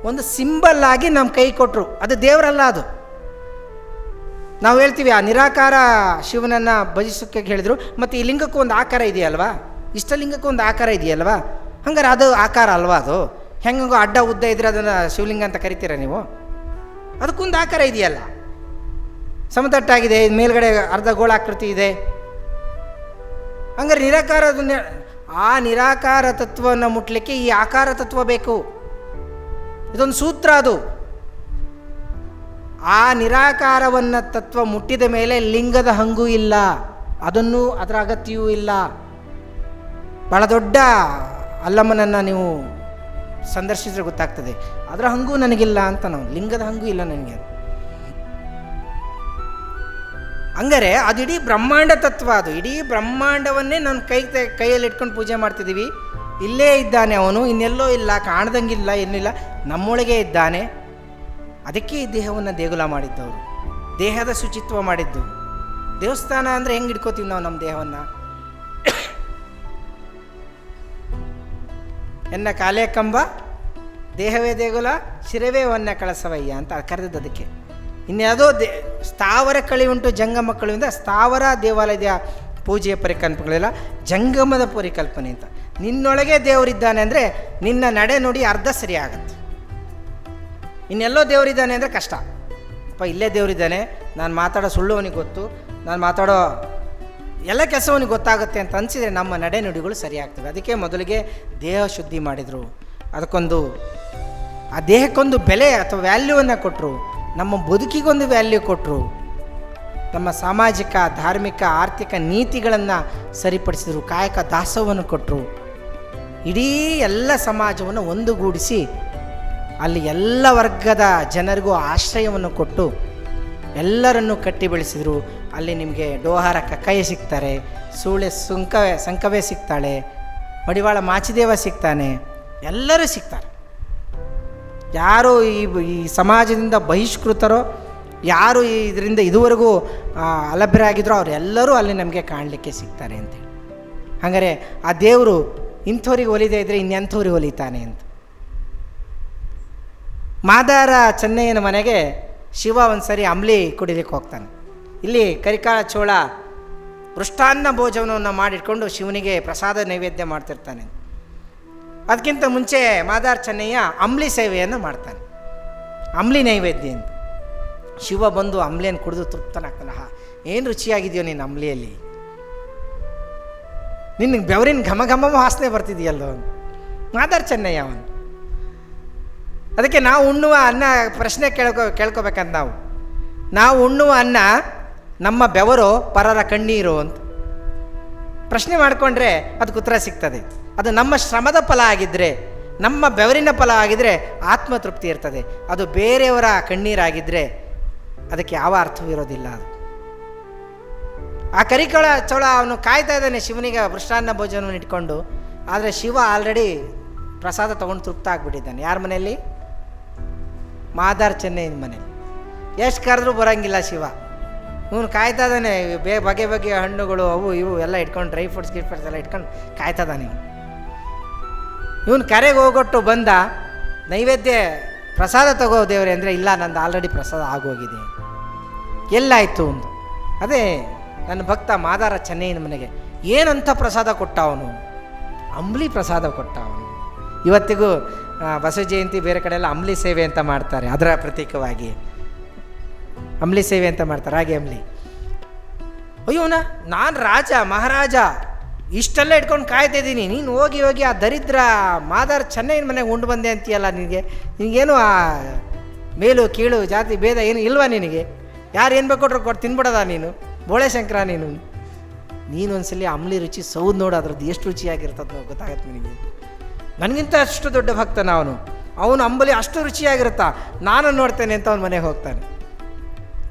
ಒಂದು ಸಿಂಬಲ್ ಆಗಿ ನಮ್ಮ ಕೈ ಕೊಟ್ಟರು. ಅದು ದೇವರಲ್ಲ. ಅದು ನಾವು ಹೇಳ್ತೀವಿ, ಆ ನಿರಾಕಾರ ಶಿವನನ್ನು ಭಜಿಸೋಕ್ಕೆ ಹೇಳಿದರು. ಮತ್ತು ಈ ಲಿಂಗಕ್ಕೂ ಒಂದು ಆಕಾರ ಇದೆಯಲ್ವಾ, ಇಷ್ಟಲಿಂಗಕ್ಕೂ ಒಂದು ಆಕಾರ ಇದೆಯಲ್ವಾ, ಹಂಗಾರೆ ಅದು ಆಕಾರ ಅಲ್ವಾ? ಅದು ಹೆಂಗೋ ಅಡ್ಡ ಉದ್ದ ಇದ್ರೆ ಅದನ್ನು ಶಿವಲಿಂಗ ಅಂತ ಕರಿತೀರ ನೀವು? ಅದಕ್ಕೊಂದು ಆಕಾರ ಇದೆಯಲ್ಲ, ಸಮತಟ್ಟಾಗಿದೆ, ಮೇಲ್ಗಡೆ ಅರ್ಧ ಗೋಳಾಕೃತಿ ಇದೆ. ಹಂಗಾರೆ ನಿರಾಕಾರ, ಆ ನಿರಾಕಾರ ತತ್ವವನ್ನು ಮುಟ್ಲಿಕ್ಕೆ ಈ ಆಕಾರ ತತ್ವ ಬೇಕು. ಇದೊಂದು ಸೂತ್ರ. ಅದು ಆ ನಿರಾಕಾರವನ್ನು ತತ್ವ ಮುಟ್ಟಿದ ಮೇಲೆ ಲಿಂಗದ ಹಂಗೂ ಇಲ್ಲ, ಅದನ್ನು ಅದರ ಅಗತ್ಯವೂ ಇಲ್ಲ. ಭಾಳ ದೊಡ್ಡ ಅಲ್ಲಮ್ಮನನ್ನು ನೀವು ಸಂದರ್ಶಿಸಿದ್ರೆ ಗೊತ್ತಾಗ್ತದೆ, ಅದರ ಹಂಗೂ ನನಗಿಲ್ಲ ಅಂತ. ನಾವು ಲಿಂಗದ ಹಂಗೂ ಇಲ್ಲ ನನಗೆ. ಹಂಗಾರೆ ಅದು ಇಡೀ ಬ್ರಹ್ಮಾಂಡ ತತ್ವ. ಅದು ಇಡೀ ಬ್ರಹ್ಮಾಂಡವನ್ನೇ ನನ್ನ ಕೈಯಲ್ಲಿ ಇಟ್ಕೊಂಡು ಪೂಜೆ ಮಾಡ್ತಿದ್ದೀವಿ. ಇಲ್ಲೇ ಇದ್ದಾನೆ ಅವನು, ಇನ್ನೆಲ್ಲೋ ಇಲ್ಲ, ಕಾಣ್ದಂಗಿಲ್ಲ, ಏನಿಲ್ಲ, ನಮ್ಮೊಳಗೆ ಇದ್ದಾನೆ. ಅದಕ್ಕೆ ಈ ದೇಹವನ್ನು ದೇಗುಲ ಮಾಡಿದ್ದವರು, ದೇಹದ ಶುಚಿತ್ವ ಮಾಡಿದ್ದು. ದೇವಸ್ಥಾನ ಅಂದರೆ ಹೆಂಗೆ ಇಟ್ಕೋತೀವಿ ನಾವು ನಮ್ಮ ದೇಹವನ್ನು? ಎನ್ನ ಕಾಲೇ ಕಂಬ ದೇಹವೇ ದೇಗುಲ ಶಿರವೇ ವನ್ಯ ಕಳಸವಯ್ಯ ಅಂತ ಕರೆದಿದ್ದು. ಅದಕ್ಕೆ ಇನ್ಯಾವುದೋ ಸ್ಥಾವರ ಕಳಿ ಉಂಟು ಜಂಗಮ ಕಳಿಯಿಂದ ಸ್ಥಾವರ ದೇವಾಲಯದ ಪೂಜೆಯ ಪರಿಕಲ್ಪನೆಗಳಿಲ್ಲ, ಜಂಗಮದ ಪರಿಕಲ್ಪನೆ ಅಂತ. ನಿನ್ನೊಳಗೆ ದೇವರಿದ್ದಾನೆ ಅಂದರೆ ನಿನ್ನ ನಡೆ ನುಡಿ ಅರ್ಧ ಸರಿ ಆಗುತ್ತೆ. ಇನ್ನೆಲ್ಲೋ ದೇವರಿದ್ದಾನೆ ಅಂದರೆ ಕಷ್ಟ. ಅಪ್ಪ ಇಲ್ಲೇ ದೇವರಿದ್ದಾನೆ, ನಾನು ಮಾತಾಡೋ ಸುಳ್ಳು ಅವನಿಗೆ ಗೊತ್ತು, ನಾನು ಮಾತಾಡೋ ಎಲ್ಲ ಕೆಲಸವನಿಗೆ ಗೊತ್ತಾಗುತ್ತೆ ಅಂತ ಅನಿಸಿದರೆ ನಮ್ಮ ನಡೆನುಡಿಗಳು ಸರಿಯಾಗ್ತವೆ. ಅದಕ್ಕೆ ಮೊದಲಿಗೆ ದೇಹ ಶುದ್ಧಿ ಮಾಡಿದರು, ಅದಕ್ಕೊಂದು ಆ ದೇಹಕ್ಕೊಂದು ಬೆಲೆ ಅಥವಾ ವ್ಯಾಲ್ಯೂವನ್ನು ಕೊಟ್ಟರು, ನಮ್ಮ ಬದುಕಿಗೊಂದು ವ್ಯಾಲ್ಯೂ ಕೊಟ್ಟರು, ನಮ್ಮ ಸಾಮಾಜಿಕ ಧಾರ್ಮಿಕ ಆರ್ಥಿಕ ನೀತಿಗಳನ್ನು ಸರಿಪಡಿಸಿದರು, ಕಾಯಕ ದಾಸೋಹವನ್ನು ಕೊಟ್ಟರು. ಇಡೀ ಎಲ್ಲ ಸಮಾಜವನ್ನು ಒಂದುಗೂಡಿಸಿ ಅಲ್ಲಿ ಎಲ್ಲ ವರ್ಗದ ಜನರಿಗೂ ಆಶ್ರಯವನ್ನು ಕೊಟ್ಟು ಎಲ್ಲರನ್ನೂ ಕಟ್ಟಿ ಬೆಳೆಸಿದರು. ಅಲ್ಲಿ ನಿಮಗೆ ಡೋಹಾರ ಕಕ್ಕಯ್ಯ ಸಿಗ್ತಾರೆ, ಸೂಳೆ ಸಂಕವೇ ಸಿಗ್ತಾಳೆ, ಮಡಿವಾಳ ಮಾಚಿದೇವ ಸಿಗ್ತಾನೆ, ಎಲ್ಲರೂ ಸಿಗ್ತಾರೆ. ಯಾರು ಈ ಸಮಾಜದಿಂದ ಬಹಿಷ್ಕೃತರೋ, ಯಾರು ಇದರಿಂದ ಇದುವರೆಗೂ ಅಲಭ್ಯರಾಗಿದ್ದರೋ ಅವರೆಲ್ಲರೂ ಅಲ್ಲಿ ನಮಗೆ ಕಾಣಲಿಕ್ಕೆ ಸಿಗ್ತಾರೆ ಅಂತೇಳಿ. ಹಾಗಾದರೆ ಆ ದೇವರು ಇಂಥವ್ರಿಗೆ ಒಲಿದೇ ಇದ್ದರೆ ಇನ್ನೆಂಥವ್ರಿಗೆ ಒಲಿತಾನೆ ಅಂತ. ಮಾದಾರ ಚೆನ್ನಯ್ಯನ ಮನೆಗೆ ಶಿವ ಒಂದು ಸರಿ ಅಂಬ್ಲಿ ಕುಡಿಲಿಕ್ಕೆ ಹೋಗ್ತಾನೆ. ಇಲ್ಲಿ ಕರಿಕಾಳ ಚೋಳ ಮೃಷ್ಟಾನ್ನ ಭೋಜನವನ್ನು ಮಾಡಿಟ್ಕೊಂಡು ಶಿವನಿಗೆ ಪ್ರಸಾದ ನೈವೇದ್ಯ ಮಾಡ್ತಿರ್ತಾನೆ. ಅದಕ್ಕಿಂತ ಮುಂಚೆ ಮಾದಾರ ಚೆನ್ನಯ್ಯ ಅಂಬ್ಲಿ ಸೇವೆಯನ್ನು ಮಾಡ್ತಾನೆ, ಅಂಬ್ಲಿ ನೈವೇದ್ಯ ಅಂತ. ಶಿವ ಬಂದು ಅಂಬ್ಲಿಯನ್ನು ಕುಡಿದು ತೃಪ್ತನಾಗ್ತಾನೆ. ಏನು ರುಚಿಯಾಗಿದೆಯೋ ನೀನು ಅಂಬ್ಲಿಯಲ್ಲಿ, ನಿನ್ನ ಬೆವರಿನ ಘಮ ಘಮ ವಾಸನೆ ಬರ್ತಿದೆಯಲ್ಲೋ ಮಾದಾರ ಚೆನ್ನಯ್ಯ ಅವನು. ಅದಕ್ಕೆ ನಾವು ಉಣ್ಣುವ ಅನ್ನ ಪ್ರಶ್ನೆ ಕೇಳ್ಕೊಬೇಕಂತ ನಾವು ಉಣ್ಣುವ ಅನ್ನ ನಮ್ಮ ಬೆವರು ಪರರ ಕಣ್ಣೀರು ಅಂತ ಪ್ರಶ್ನೆ ಮಾಡಿಕೊಂಡ್ರೆ ಅದಕ್ಕೆ ಉತ್ತರ ಸಿಗ್ತದೆ. ಅದು ನಮ್ಮ ಶ್ರಮದ ಫಲ ಆಗಿದ್ದರೆ, ನಮ್ಮ ಬೆವರಿನ ಫಲ ಆಗಿದ್ದರೆ ಆತ್ಮತೃಪ್ತಿ ಇರ್ತದೆ. ಅದು ಬೇರೆಯವರ ಕಣ್ಣೀರಾಗಿದ್ದರೆ ಅದಕ್ಕೆ ಯಾವ ಅರ್ಥವೂ ಇರೋದಿಲ್ಲ. ಅದು ಆ ಕರಿಕಾಳ ಚೋಳ ಅವನು ಕಾಯ್ತಾ ಇದ್ದಾನೆ ಶಿವನಿಗೆ ಮೃಷ್ಟಾನ್ನ ಭೋಜನವನ್ನು ಇಟ್ಕೊಂಡು. ಆದರೆ ಶಿವ ಆಲ್ರೆಡಿ ಪ್ರಸಾದ ತೊಗೊಂಡು ತೃಪ್ತ ಆಗಿಬಿಟ್ಟಿದ್ದಾನೆ. ಯಾರ ಮನೆಯಲ್ಲಿ? ಮಾದಾರ ಚೆನ್ನಯ್ಯನ ಮನೇಲಿ. ಎಷ್ಟು ಕರೆದ್ರೂ ಬರೋಂಗಿಲ್ಲ ಶಿವ. ಇವನು ಕಾಯ್ತಾ ಇದ್ದಾನೆ, ಬಗೆ ಬಗೆಯ ಹಣ್ಣುಗಳು ಅವು ಇವು ಎಲ್ಲ ಇಟ್ಕೊಂಡು, ಡ್ರೈ ಫ್ರೂಟ್ಸ್ ಎಲ್ಲ ಇಟ್ಕೊಂಡು ಕಾಯ್ತಾ ಇದ್ದಾನೆ. ಇವನು ಕರೆಗೆ ಹೋಗೊಟ್ಟು ಬಂದ, ನೈವೇದ್ಯ ಪ್ರಸಾದ ತಗೋ ದೇವ್ರೆ ಅಂದರೆ, ಇಲ್ಲ ನಂದು ಆಲ್ರೆಡಿ ಪ್ರಸಾದ ಆಗೋಗಿದೆ. ಎಲ್ಲಾಯಿತು ಒಂದು ಅದೇ ನನ್ನ ಭಕ್ತ ಮಾದಾರ ಚೆನ್ನಯ್ಯನ ಮನೆಗೆ ಏನಂತ ಪ್ರಸಾದ ಕೊಟ್ಟ ಅವನು? ಅಂಬ್ಲಿ ಪ್ರಸಾದ ಕೊಟ್ಟ ಅವನು. ಇವತ್ತಿಗೂ ಬಸವ ಜಯಂತಿ ಬೇರೆ ಕಡೆ ಎಲ್ಲ ಅಂಬ್ಲಿ ಸೇವೆ ಅಂತ ಮಾಡ್ತಾರೆ, ಅದರ ಪ್ರತೀಕವಾಗಿ ಅಂಬ್ಲಿ ಸೇವೆ ಅಂತ ಮಾಡ್ತಾರೆ. ಹಾಗೆ ಅಂಬ್ಲಿ, ಅಯ್ಯೋನ ನಾನು ರಾಜ ಮಹಾರಾಜ ಇಷ್ಟೆಲ್ಲ ಇಟ್ಕೊಂಡು ಕಾಯ್ತಾ ಇದ್ದೀನಿ, ನೀನು ಹೋಗಿ ಹೋಗಿ ಆ ದರಿದ್ರ ಮಾದಾರ ಚೆನ್ನಯ್ಯನ ಮನೆಗೆ ಉಂಡು ಬಂದೆ ಅಂತೀಯಲ್ಲ, ನಿನಗೇನು ಆ ಮೇಲು ಕೀಳು ಜಾತಿ ಭೇದ ಏನು ಇಲ್ವಾ ನಿನಗೆ? ಯಾರು ಏನು ಬೇಕು ಕೊಟ್ಟು ತಿನ್ಬಿಡೋದ ನೀನು? ಬೋಳೆ ಶಂಕರ ನೀನೊಂದ್ಸಲಿ ಅಂಬ್ಲಿ ರುಚಿ ಸೌದು ನೋಡು, ಅದ್ರದ್ದು ಎಷ್ಟು ರುಚಿಯಾಗಿರ್ತದೆ ಗೊತ್ತಾಗತ್ತೆ ನಿನಗೆ. ನನಗಿಂತ ಅಷ್ಟು ದೊಡ್ಡ ಭಕ್ತನ ಅವನು ಅಂಬಲಿ ಅಷ್ಟು ರುಚಿಯಾಗಿರುತ್ತಾ, ನಾನು ನೋಡ್ತೇನೆ ಅಂತ ಅವನ ಮನೆಗೆ ಹೋಗ್ತಾನೆ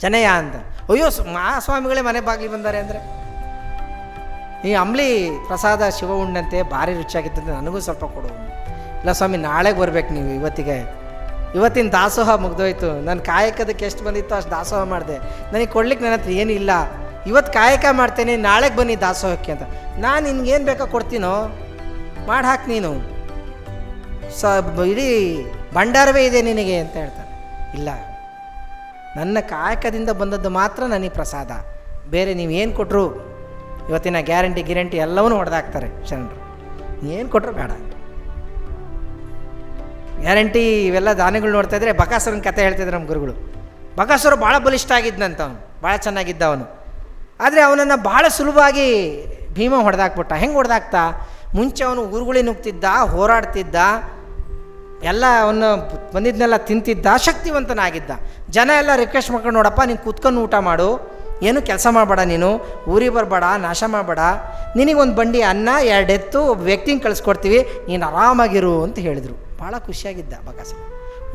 ಚೆನ್ನಯ್ಯ ಅಂತ. ಅಯ್ಯೋ ಮಹಾಸ್ವಾಮಿಗಳೇ ಮನೆ ಬಾಗಿಲಿ ಬಂದಾರೆ ಅಂದರೆ, ಈ ಅಂಬ್ಲಿ ಪ್ರಸಾದ ಶಿವ ಉಣ್ಣಂತೆ ಭಾರಿ ರುಚಿಯಾಗಿತ್ತಂತೆ, ನನಗೂ ಸ್ವಲ್ಪ ಕೊಡು. ಇಲ್ಲ ಸ್ವಾಮಿ ನಾಳೆಗೆ ಬರ್ಬೇಕು ನೀವು, ಇವತ್ತಿನ ದಾಸೋಹ ಮುಗ್ದೋಯ್ತು, ನನ್ನ ಕಾಯಕದಕ್ಕೆ ಎಷ್ಟು ಬಂದಿತ್ತು ಅಷ್ಟು ದಾಸೋಹ ಮಾಡಿದೆ, ನನಗೆ ಕೊಡ್ಲಿಕ್ಕೆ ನನ್ನ ಹತ್ರ ಏನಿಲ್ಲ, ಇವತ್ತು ಕಾಯಕ ಮಾಡ್ತೇನೆ, ನಾಳೆಗೆ ಬನ್ನಿ ದಾಸೋಹಕ್ಕೆ ಅಂತ. ನಾನು ನಿನ್ಗೇನು ಬೇಕೋ ಕೊಡ್ತೀನೋ ಮಾಡಿ ಹಾಕಿ, ನೀನು ಇಡೀ ಭಂಡಾರವೇ ಇದೆ ನಿನಗೆ ಅಂತ ಹೇಳ್ತಾನೆ. ಇಲ್ಲ, ನನ್ನ ಕಾಯಕದಿಂದ ಬಂದದ್ದು ಮಾತ್ರ ನನಗೆ ಪ್ರಸಾದ, ಬೇರೆ ನೀವೇನು ಕೊಟ್ಟರು ಇವತ್ತಿನ ಗ್ಯಾರಂಟಿ ಎಲ್ಲವನ್ನೂ ಹೊಡೆದಾಕ್ತಾರೆ ಶರಣರು. ಏನು ಕೊಟ್ಟರು ಬೇಡ, ಗ್ಯಾರಂಟಿ ಇವೆಲ್ಲ ದಾನಿಗಳು ನೋಡ್ತಾ ಇದ್ರೆ ಬಕಾಸುರನ ಕತೆ ಹೇಳ್ತಿದ್ರು ನಮ್ಮ ಗುರುಗಳು. ಬಕಾಸುರ ಭಾಳ ಬಲಿಷ್ಠ ಆಗಿದ್ದಂತ, ಅವನು ಭಾಳ ಚೆನ್ನಾಗಿದ್ದ ಅವನು. ಆದರೆ ಅವನನ್ನು ಭಾಳ ಸುಲಭವಾಗಿ ಭೀಮ ಹೊಡೆದಾಕ್ಬಿಟ್ಟ. ಹೆಂಗೆ ಹೊಡೆದಾಕ್ತಾ? ಮುಂಚೆ ಅವನು ಊರುಗಳೇ ನುಗ್ತಿದ್ದ, ಹೋರಾಡ್ತಿದ್ದ, ಎಲ್ಲ ಅವನು ಬಂದಿದ್ದನ್ನೆಲ್ಲ ತಿಂತಿದ್ದ, ಶಕ್ತಿವಂತನಾಗಿದ್ದ. ಜನ ಎಲ್ಲ ರಿಕ್ವೆಸ್ಟ್ ಮಾಡ್ಕೊಂಡು, ನೋಡಪ್ಪ ನೀನು ಕೂತ್ಕೊಂಡು ಊಟ ಮಾಡು, ಏನು ಕೆಲಸ ಮಾಡಬೇಡ, ನೀನು ಊರಿಗೆ ಬರಬೇಡ, ನಾಶ ಮಾಡಬೇಡ, ನಿನಗೊಂದು ಬಂಡಿ ಅನ್ನ 2 ಎತ್ತು ಒಬ್ಬ ವ್ಯಕ್ತಿನ ಕಳಿಸ್ಕೊಡ್ತೀವಿ, ನೀನು ಆರಾಮಾಗಿರು ಅಂತ ಹೇಳಿದರು. ಭಾಳ ಖುಷಿಯಾಗಿದ್ದ ಬಕಾಸುರ.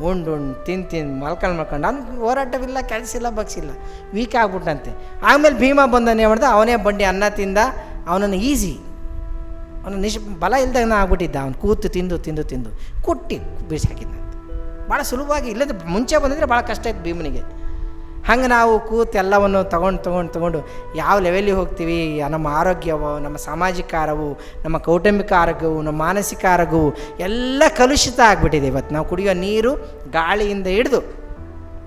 ಉಂಡು ತಿಂದು ಮಲ್ಕೊಂಡು ಅವ್ನಿಗೆ ಹೋರಾಟವಿಲ್ಲ, ಕೆಲಸ ಇಲ್ಲ, ಬಗ್ಸಿಲ್ಲ, ವೀಕ್ ಆಗ್ಬಿಟ್ಟಂತೆ. ಆಮೇಲೆ ಭೀಮ ಬಂದನೇ ಮಾಡ್ದ, ಅವನೇ ಬಂಡಿ ಅನ್ನ ತಿಂದ, ಅವನನ್ನು ಈಸಿ, ಅವನು ಬಲ ಇಲ್ದಾಗ ಆಗ್ಬಿಟ್ಟಿದ್ದ. ಅವನು ಕೂತು ತಿಂದು ಕುಟ್ಟಿ ಬೀಸಿ ಹಾಕಿದ್ದಂತೆ ಭಾಳ ಸುಲಭವಾಗಿ. ಇಲ್ಲಂದ್ರೆ ಮುಂಚೆ ಬಂದಿದ್ರೆ ಭಾಳ ಕಷ್ಟ ಇತ್ತು ಭೀಮನಿಗೆ. ಹಂಗೆ ನಾವು ಕೂತು ಎಲ್ಲವನ್ನು ತೊಗೊಂಡು ಯಾವ ಲೆವೆಲಿಗೆ ಹೋಗ್ತೀವಿ, ನಮ್ಮ ಆರೋಗ್ಯವು, ನಮ್ಮ ಸಾಮಾಜಿಕ ಆರೋಗ್ಯವು, ನಮ್ಮ ಕೌಟುಂಬಿಕ ಆರೋಗ್ಯವು, ನಮ್ಮ ಮಾನಸಿಕ ಆರೋಗ್ಯವು ಎಲ್ಲ ಕಲುಷಿತ ಆಗಿಬಿಟ್ಟಿದೆ. ಇವತ್ತು ನಾವು ಕುಡಿಯೋ ನೀರು, ಗಾಳಿಯಿಂದ ಹಿಡಿದು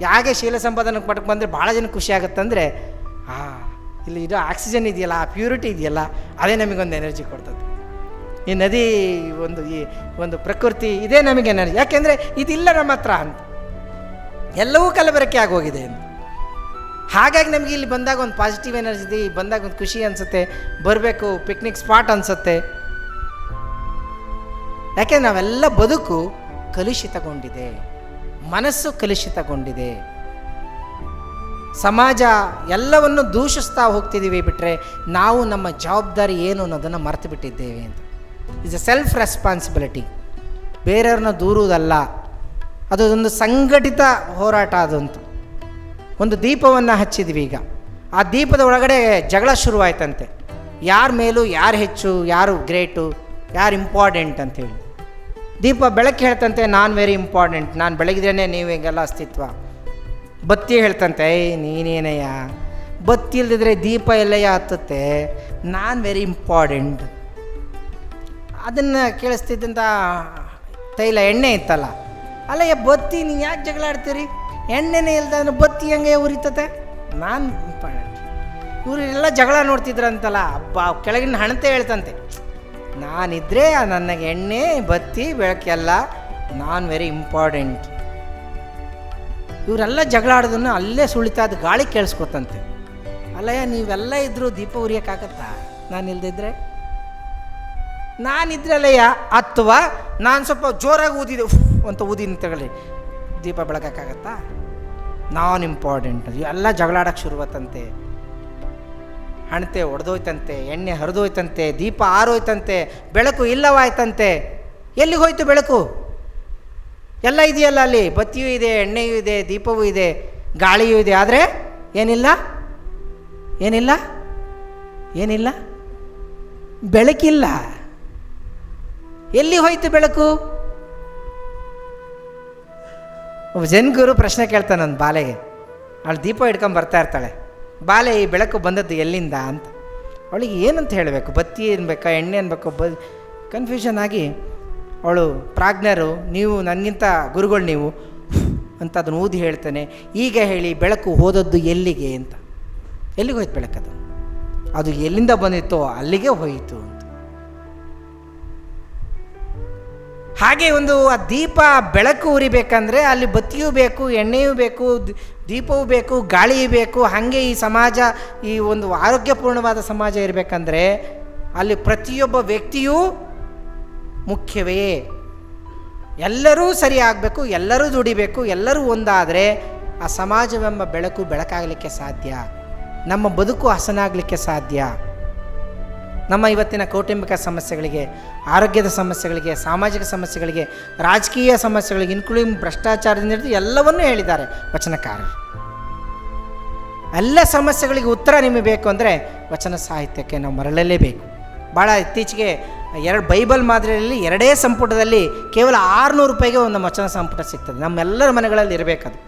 ಯಾಕೆ ಶೀಲ ಸಂಪಾದನೆ ಪಟ್ಟಕ್ಕೆ ಬಂದರೆ ಭಾಳ ಜನ ಖುಷಿ ಆಗುತ್ತಂದರೆ, ಇಲ್ಲಿ ಇದು ಆಕ್ಸಿಜನ್ ಇದೆಯಲ್ಲ, ಆ ಪ್ಯೂರಿಟಿ ಇದೆಯಲ್ಲ, ಅದೇ ನಮಗೊಂದು ಎನರ್ಜಿ ಕೊಡ್ತದೆ. ಈ ನದಿ ಈ ಒಂದು ಪ್ರಕೃತಿ ಇದೇ ನಮಗೆ ಎನರ್ಜಿ. ಯಾಕೆಂದರೆ ಇದಿಲ್ಲ ನಮ್ಮ ಹತ್ರ ಅಂತ, ಎಲ್ಲವೂ ಕಲಬೆರಕೆ ಆಗೋಗಿದೆ ಅಂತ. ಹಾಗಾಗಿ ನಮಗೆ ಇಲ್ಲಿ ಬಂದಾಗ ಒಂದು ಪಾಸಿಟಿವ್ ಎನರ್ಜಿ ಬಂದಾಗ ಒಂದು ಖುಷಿ ಅನಿಸುತ್ತೆ, ಬರಬೇಕು, ಪಿಕ್ನಿಕ್ ಸ್ಪಾಟ್ ಅನಿಸುತ್ತೆ. ಯಾಕೆಂದ್ರೆ ನಾವೆಲ್ಲ ಬದುಕು ಕಲುಷಿತಗೊಂಡಿದೆ, ಮನಸ್ಸು ಕಲುಷಿತಗೊಂಡಿದೆ, ಸಮಾಜ ಎಲ್ಲವನ್ನು ದೂಷಿಸ್ತಾ ಹೋಗ್ತಿದ್ದೀವಿ. ಬಿಟ್ಟರೆ ನಾವು ನಮ್ಮ ಜವಾಬ್ದಾರಿ ಏನು ಅನ್ನೋದನ್ನು ಮರೆತು ಬಿಟ್ಟಿದ್ದೇವೆ ಅಂತ. Is A self responsibility. ಬೇರೆಯವ್ರನ್ನ ದೂರುವುದಲ್ಲ, ಅದು ಒಂದು ಸಂಘಟಿತ ಹೋರಾಟ. ಅದಂತೂ ಒಂದು ದೀಪವನ್ನು ಹಚ್ಚಿದ್ವಿ. ಈಗ ಆ ದೀಪದ ಒಳಗಡೆ ಜಗಳ ಶುರುವಾಯ್ತಂತೆ, ಯಾರ ಮೇಲೂ ಯಾರು ಹೆಚ್ಚು, ಯಾರು ಗ್ರೇಟು, ಯಾರು ಇಂಪಾರ್ಟೆಂಟ್ ಅಂಥೇಳಿ. ದೀಪ ಬೆಳಕು ಹೇಳ್ತಂತೆ, ನಾನು ವೆರಿ ಇಂಪಾರ್ಟೆಂಟ್, ನಾನು ಬೆಳಗಿದ್ರೇ ನೀವು ಹಿಂಗೆಲ್ಲ ಅಸ್ತಿತ್ವ. ಬತ್ತಿ ಹೇಳ್ತಂತೆ, ನೀನೇನಯ್ಯ, ಬತ್ತಿ ಇಲ್ದಿದ್ರೆ ದೀಪ ಎಲ್ಲಯ್ಯ ಹತ್ತುತ್ತೆ, ನಾನು ವೆರಿ ಇಂಪಾರ್ಟೆಂಟ್. ಅದನ್ನು ಕೇಳಿಸ್ತಿದ್ದಂಥ ತೈಲ ಎಣ್ಣೆ ಇತ್ತಲ್ಲ, ಅಲ್ಲಯ್ಯ ಬತ್ತಿ ನೀವು ಯಾಕೆ ಜಗಳ ಆಡ್ತೀರಿ, ಎಣ್ಣೆನೇ ಇಲ್ದಂದ್ರೆ ಬತ್ತಿ ಹೆಂಗೆ ಉರಿತತೆ, ನಾನು ಇಂಪಾರ್ಟೆಂಟ್. ಇವರೆಲ್ಲ ಜಗಳ ನೋಡ್ತಿದ್ರಂತಲ್ಲ, ಹಬ್ಬ ಕೆಳಗಿನ ಹಣತೆ ಹೇಳ್ತಂತೆ, ನಾನಿದ್ರೆ ನನಗೆ ಎಣ್ಣೆ ಬತ್ತಿ ಬೆಳಕೆಲ್ಲ, ನಾನು ವೆರಿ ಇಂಪಾರ್ಟೆಂಟ್. ಇವರೆಲ್ಲ ಜಗಳ ಆಡೋದನ್ನು ಅಲ್ಲೇ ಸುಳಿತಾದ ಗಾಳಿ ಕೇಳಿಸ್ಕೊತಂತೆ. ಅಲ್ಲಯ್ಯ ನೀವೆಲ್ಲ ಇದ್ದರೂ ದೀಪ ಉರಿಯೋಕ್ಕಾಗತ್ತಾ, ನಾನಿಲ್ದಿದ್ರೆ? ನಾನಿದ್ರೆ ಅಲ್ಲಯ್ಯ, ಅಥವಾ ನಾನು ಸ್ವಲ್ಪ ಜೋರಾಗಿ ಊದಿದೆ ಅಂತ ಊದಿನ ತಗೊಳ್ಳಿ, ದೀಪ ಬೆಳಗೋಕ್ಕಾಗತ್ತಾ? ನಾನ್ ಇಂಪಾರ್ಟೆಂಟ್. ಎಲ್ಲ ಜಗಳಾಡೋಕ್ಕೆ ಶುರುವತ್ತಂತೆ. ಹಣತೆ ಒಡೆದೋಯ್ತಂತೆ, ಎಣ್ಣೆ ಹರಿದೋಯ್ತಂತೆ, ದೀಪ ಆರೋಯ್ತಂತೆ, ಬೆಳಕು ಇಲ್ಲವಾಯ್ತಂತೆ. ಎಲ್ಲಿಗೆ ಹೋಯ್ತು ಬೆಳಕು? ಎಲ್ಲ ಇದೆಯಲ್ಲ, ಅಲ್ಲಿ ಬತ್ತಿಯೂ ಇದೆ, ಎಣ್ಣೆಯೂ ಇದೆ, ದೀಪವೂ ಇದೆ, ಗಾಳಿಯೂ ಇದೆ. ಆದರೆ ಏನಿಲ್ಲ, ಏನಿಲ್ಲ, ಏನಿಲ್ಲ, ಬೆಳಕಿಲ್ಲ. ಎಲ್ಲಿ ಹೋಯ್ತು ಬೆಳಕು? ಒಬ್ಬ ಜನ್ಗುರು ಪ್ರಶ್ನೆ ಕೇಳ್ತಾನೆ ನನ್ನ ಬಾಲೆಗೆ. ಅವಳು ದೀಪ ಹಿಡ್ಕೊಂಡು ಬರ್ತಾ ಇರ್ತಾಳೆ, ಬಾಲೆ ಈ ಬೆಳಕು ಬಂದದ್ದು ಎಲ್ಲಿಂದ ಅಂತ. ಅವಳಿಗೆ ಏನಂತ ಹೇಳಬೇಕು, ಬತ್ತಿ ಅನ್ಬೇಕಾ ಎಣ್ಣೆ ಅನ್ಬೇಕು, ಕನ್ಫ್ಯೂಷನ್ ಆಗಿ ಅವಳು ಪ್ರಾಜ್ಞರು, ನೀವು ನನಗಿಂತ ಗುರುಗಳು ನೀವು ಅಂತ ಅದನ್ನು ಊದಿ ಹೇಳ್ತಾನೆ. ಈಗ ಹೇಳಿ ಬೆಳಕು ಹೋದದ್ದು ಎಲ್ಲಿಗೆ ಅಂತ. ಎಲ್ಲಿಗೆ ಹೋಯ್ತು ಬೆಳಕದು? ಅದು ಎಲ್ಲಿಂದ ಬಂದಿತ್ತೋ ಅಲ್ಲಿಗೆ ಹೋಯಿತು ಅಂತ. ಹಾಗೆ ಒಂದು ಆ ದೀಪ ಬೆಳಕು ಉರಿಬೇಕಂದ್ರೆ ಅಲ್ಲಿ ಬತ್ತಿಯೂ ಬೇಕು, ಎಣ್ಣೆಯೂ ಬೇಕು, ದೀಪವೂ ಬೇಕು, ಗಾಳಿಯೂ ಬೇಕು. ಹಾಗೆ ಈ ಸಮಾಜ, ಈ ಒಂದು ಆರೋಗ್ಯಪೂರ್ಣವಾದ ಸಮಾಜ ಇರಬೇಕಂದ್ರೆ ಅಲ್ಲಿ ಪ್ರತಿಯೊಬ್ಬ ವ್ಯಕ್ತಿಯೂ ಮುಖ್ಯವೇ. ಎಲ್ಲರೂ ಸರಿ ಆಗಬೇಕು, ಎಲ್ಲರೂ ದುಡಿಬೇಕು, ಎಲ್ಲರೂ ಒಂದಾದರೆ ಆ ಸಮಾಜವೆಂಬ ಬೆಳಕು ಬೆಳಕಾಗಲಿಕ್ಕೆ ಸಾಧ್ಯ, ನಮ್ಮ ಬದುಕು ಹಸನಾಗಲಿಕ್ಕೆ ಸಾಧ್ಯ. ನಮ್ಮ ಇವತ್ತಿನ ಕೌಟುಂಬಿಕ ಸಮಸ್ಯೆಗಳಿಗೆ, ಆರೋಗ್ಯದ ಸಮಸ್ಯೆಗಳಿಗೆ, ಸಾಮಾಜಿಕ ಸಮಸ್ಯೆಗಳಿಗೆ, ರಾಜಕೀಯ ಸಮಸ್ಯೆಗಳಿಗೆ, ಇನ್ಕ್ಲೂಡಿಂಗ್ ಭ್ರಷ್ಟಾಚಾರದಿಂದ ಹಿಡಿದು ಎಲ್ಲವನ್ನೂ ಹೇಳಿದ್ದಾರೆ ವಚನಕಾರರು. ಎಲ್ಲ ಸಮಸ್ಯೆಗಳಿಗೆ ಉತ್ತರ ನಿಮಗೆ ಬೇಕು ಅಂದರೆ ವಚನ ಸಾಹಿತ್ಯಕ್ಕೆ ನಾವು ಮರಳಲೇಬೇಕು. ಭಾಳ ಇತ್ತೀಚೆಗೆ ಬೈಬಲ್ ಮಾದರಿಯಲ್ಲಿ 2 ಸಂಪುಟದಲ್ಲಿ ಕೇವಲ 600 ರೂಪಾಯಿಗೆ ಒಂದು ವಚನ ಸಂಪುಟ ಸಿಗ್ತದೆ. ನಮ್ಮೆಲ್ಲರ ಮನೆಗಳಲ್ಲಿ ಇರಬೇಕದು.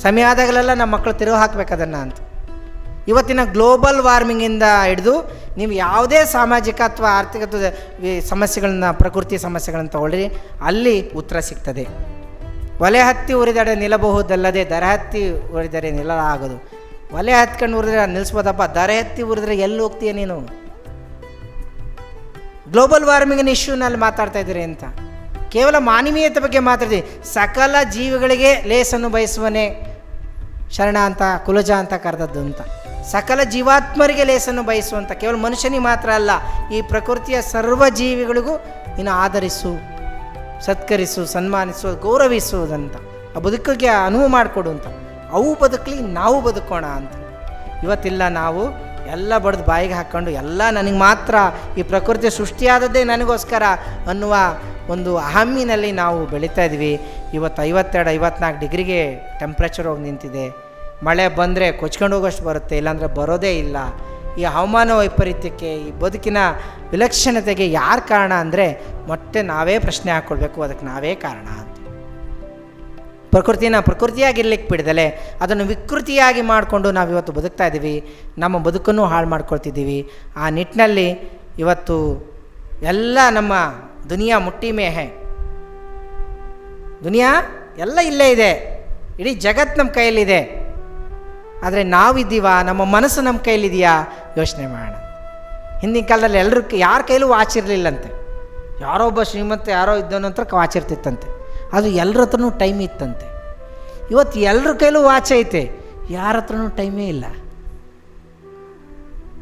ಸಮಯ ಆದಾಗಲೆಲ್ಲ ನಮ್ಮ ಮಕ್ಕಳು ತಿರುವು ಹಾಕಬೇಕದನ್ನು ಅಂತ. ಇವತ್ತಿನ ಗ್ಲೋಬಲ್ ವಾರ್ಮಿಂಗಿಂದ ಹಿಡಿದು ನೀವು ಯಾವುದೇ ಸಾಮಾಜಿಕ ಅಥವಾ ಆರ್ಥಿಕ ಸಮಸ್ಯೆಗಳನ್ನ, ಪ್ರಕೃತಿ ಸಮಸ್ಯೆಗಳನ್ನು ತಗೊಳ್ಳಿ, ಅಲ್ಲಿ ಉತ್ತರ ಸಿಗ್ತದೆ. ಒಲೆ ಹತ್ತಿ ಉರಿದಡೆ ನಿಲ್ಲಬಹುದಲ್ಲದೆ ದರ ಹತ್ತಿ ಉರಿದರೆ ನಿಲ್ಲಲಾಗದು. ಒಲೆ ಹತ್ಕೊಂಡು ಉರಿದ್ರೆ ನಿಲ್ಲಿಸ್ಬೋದಪ್ಪ, ದರ ಹತ್ತಿ ಉರಿದ್ರೆ ಎಲ್ಲಿ ಹೋಗ್ತೀಯ ನೀನು? ಗ್ಲೋಬಲ್ ವಾರ್ಮಿಂಗಿನ ಇಶ್ಯೂನಲ್ಲಿ ಮಾತಾಡ್ತಾ ಇದ್ದೀರಿ ಅಂತ. ಕೇವಲ ಮಾನವೀಯತೆ ಬಗ್ಗೆ ಮಾತಾಡ್ತೀವಿ. ಸಕಲ ಜೀವಿಗಳಿಗೆ ಲೇಸನ್ನು ಬಯಸುವನೇ ಶರಣ ಅಂತ ಕುಲಜ ಅಂತ ಕರೆದದ್ದು ಅಂತ. ಸಕಲ ಜೀವಾತ್ಮರಿಗೆ ಲೇಸನ್ನು ಬಯಸುವಂಥ, ಕೇವಲ ಮನುಷ್ಯನಿಗೆ ಮಾತ್ರ ಅಲ್ಲ, ಈ ಪ್ರಕೃತಿಯ ಸರ್ವ ಜೀವಿಗಳಿಗೂ ನೀನು ಆಧರಿಸು, ಸತ್ಕರಿಸು, ಸನ್ಮಾನಿಸು, ಗೌರವಿಸುವುದಂತ, ಆ ಬದುಕಿಗೆ ಅನುವು ಮಾಡಿಕೊಡು ಅಂತ. ಅವು ಬದುಕಲಿ, ನಾವು ಬದುಕೋಣ ಅಂತ. ಇವತ್ತಿಲ್ಲ, ನಾವು ಎಲ್ಲ ಬಡ್ದು ಬಾಯಿಗೆ ಹಾಕ್ಕೊಂಡು ಎಲ್ಲ ನನಗೆ ಮಾತ್ರ, ಈ ಪ್ರಕೃತಿ ಸೃಷ್ಟಿಯಾದದ್ದೇ ನನಗೋಸ್ಕರ ಅನ್ನುವ ಒಂದು ಅಹಮ್ಮಿನಲ್ಲಿ ನಾವು ಬೆಳೀತಾ ಇದ್ವಿ. ಇವತ್ತು 52-54 ಡಿಗ್ರಿಗೆ ಟೆಂಪ್ರೇಚರ್ ಹೋಗಿ ನಿಂತಿದೆ. ಮಳೆ ಬಂದರೆ ಕೊಚ್ಕೊಂಡು ಹೋಗೋಷ್ಟು ಬರುತ್ತೆ, ಇಲ್ಲಾಂದರೆ ಬರೋದೇ ಇಲ್ಲ. ಈ ಹವಾಮಾನ ವೈಪರೀತ್ಯಕ್ಕೆ, ಈ ಬದುಕಿನ ವಿಲಕ್ಷಣತೆಗೆ ಯಾರು ಕಾರಣ ಅಂದರೆ ಮತ್ತೆ ನಾವೇ ಪ್ರಶ್ನೆ ಹಾಕ್ಕೊಳ್ಬೇಕು, ಅದಕ್ಕೆ ನಾವೇ ಕಾರಣ ಅಂತ. ಪ್ರಕೃತಿಯಾಗಿರ್ಲಿಕ್ಕೆ ಬಿಡದಲೆ ಅದನ್ನು ವಿಕೃತಿಯಾಗಿ ಮಾಡಿಕೊಂಡು ನಾವಿವತ್ತು ಬದುಕ್ತಾ ಇದ್ದೀವಿ. ನಮ್ಮ ಬದುಕನ್ನು ಹಾಳು ಮಾಡ್ಕೊಳ್ತಿದ್ದೀವಿ. ಆ ನಿಟ್ಟಿನಲ್ಲಿ ಇವತ್ತು ಎಲ್ಲ ನಮ್ಮ ದುನಿಯಾ ಮುಟ್ಟಿ ಮೇ ಹೈ, ದುನಿಯಾ ಎಲ್ಲ ಇಲ್ಲೇ ಇದೆ, ಇಡೀ ಜಗತ್ತು ನಮ್ಮ ಕೈಯಲ್ಲಿದೆ. ಆದರೆ ನಾವಿದ್ದೀವಾ? ನಮ್ಮ ಮನಸ್ಸು ನಮ್ಮ ಕೈಯಲ್ಲಿದೆಯಾ? ಯೋಚನೆ ಮಾಡೋಣ. ಹಿಂದಿನ ಕಾಲದಲ್ಲಿ ಎಲ್ಲರೂ ಯಾರ ಕೈಲೂ ವಾಚ್ ಇರಲಿಲ್ಲಂತೆ. ಯಾರೋ ಒಬ್ಬ ಶ್ರೀಮಂತ ಯಾರೋ ಇದ್ದವನ ಹತ್ರ ವಾಚ್ ಇರ್ತಿತ್ತಂತೆ. ಅದು ಎಲ್ಲರ ಹತ್ರನೂ ಟೈಮ್ ಇತ್ತಂತೆ. ಇವತ್ತು ಎಲ್ಲರ ಕೈಲೂ ವಾಚ್ ಐತೆ, ಯಾರ ಹತ್ರನೂ ಟೈಮೇ ಇಲ್ಲ.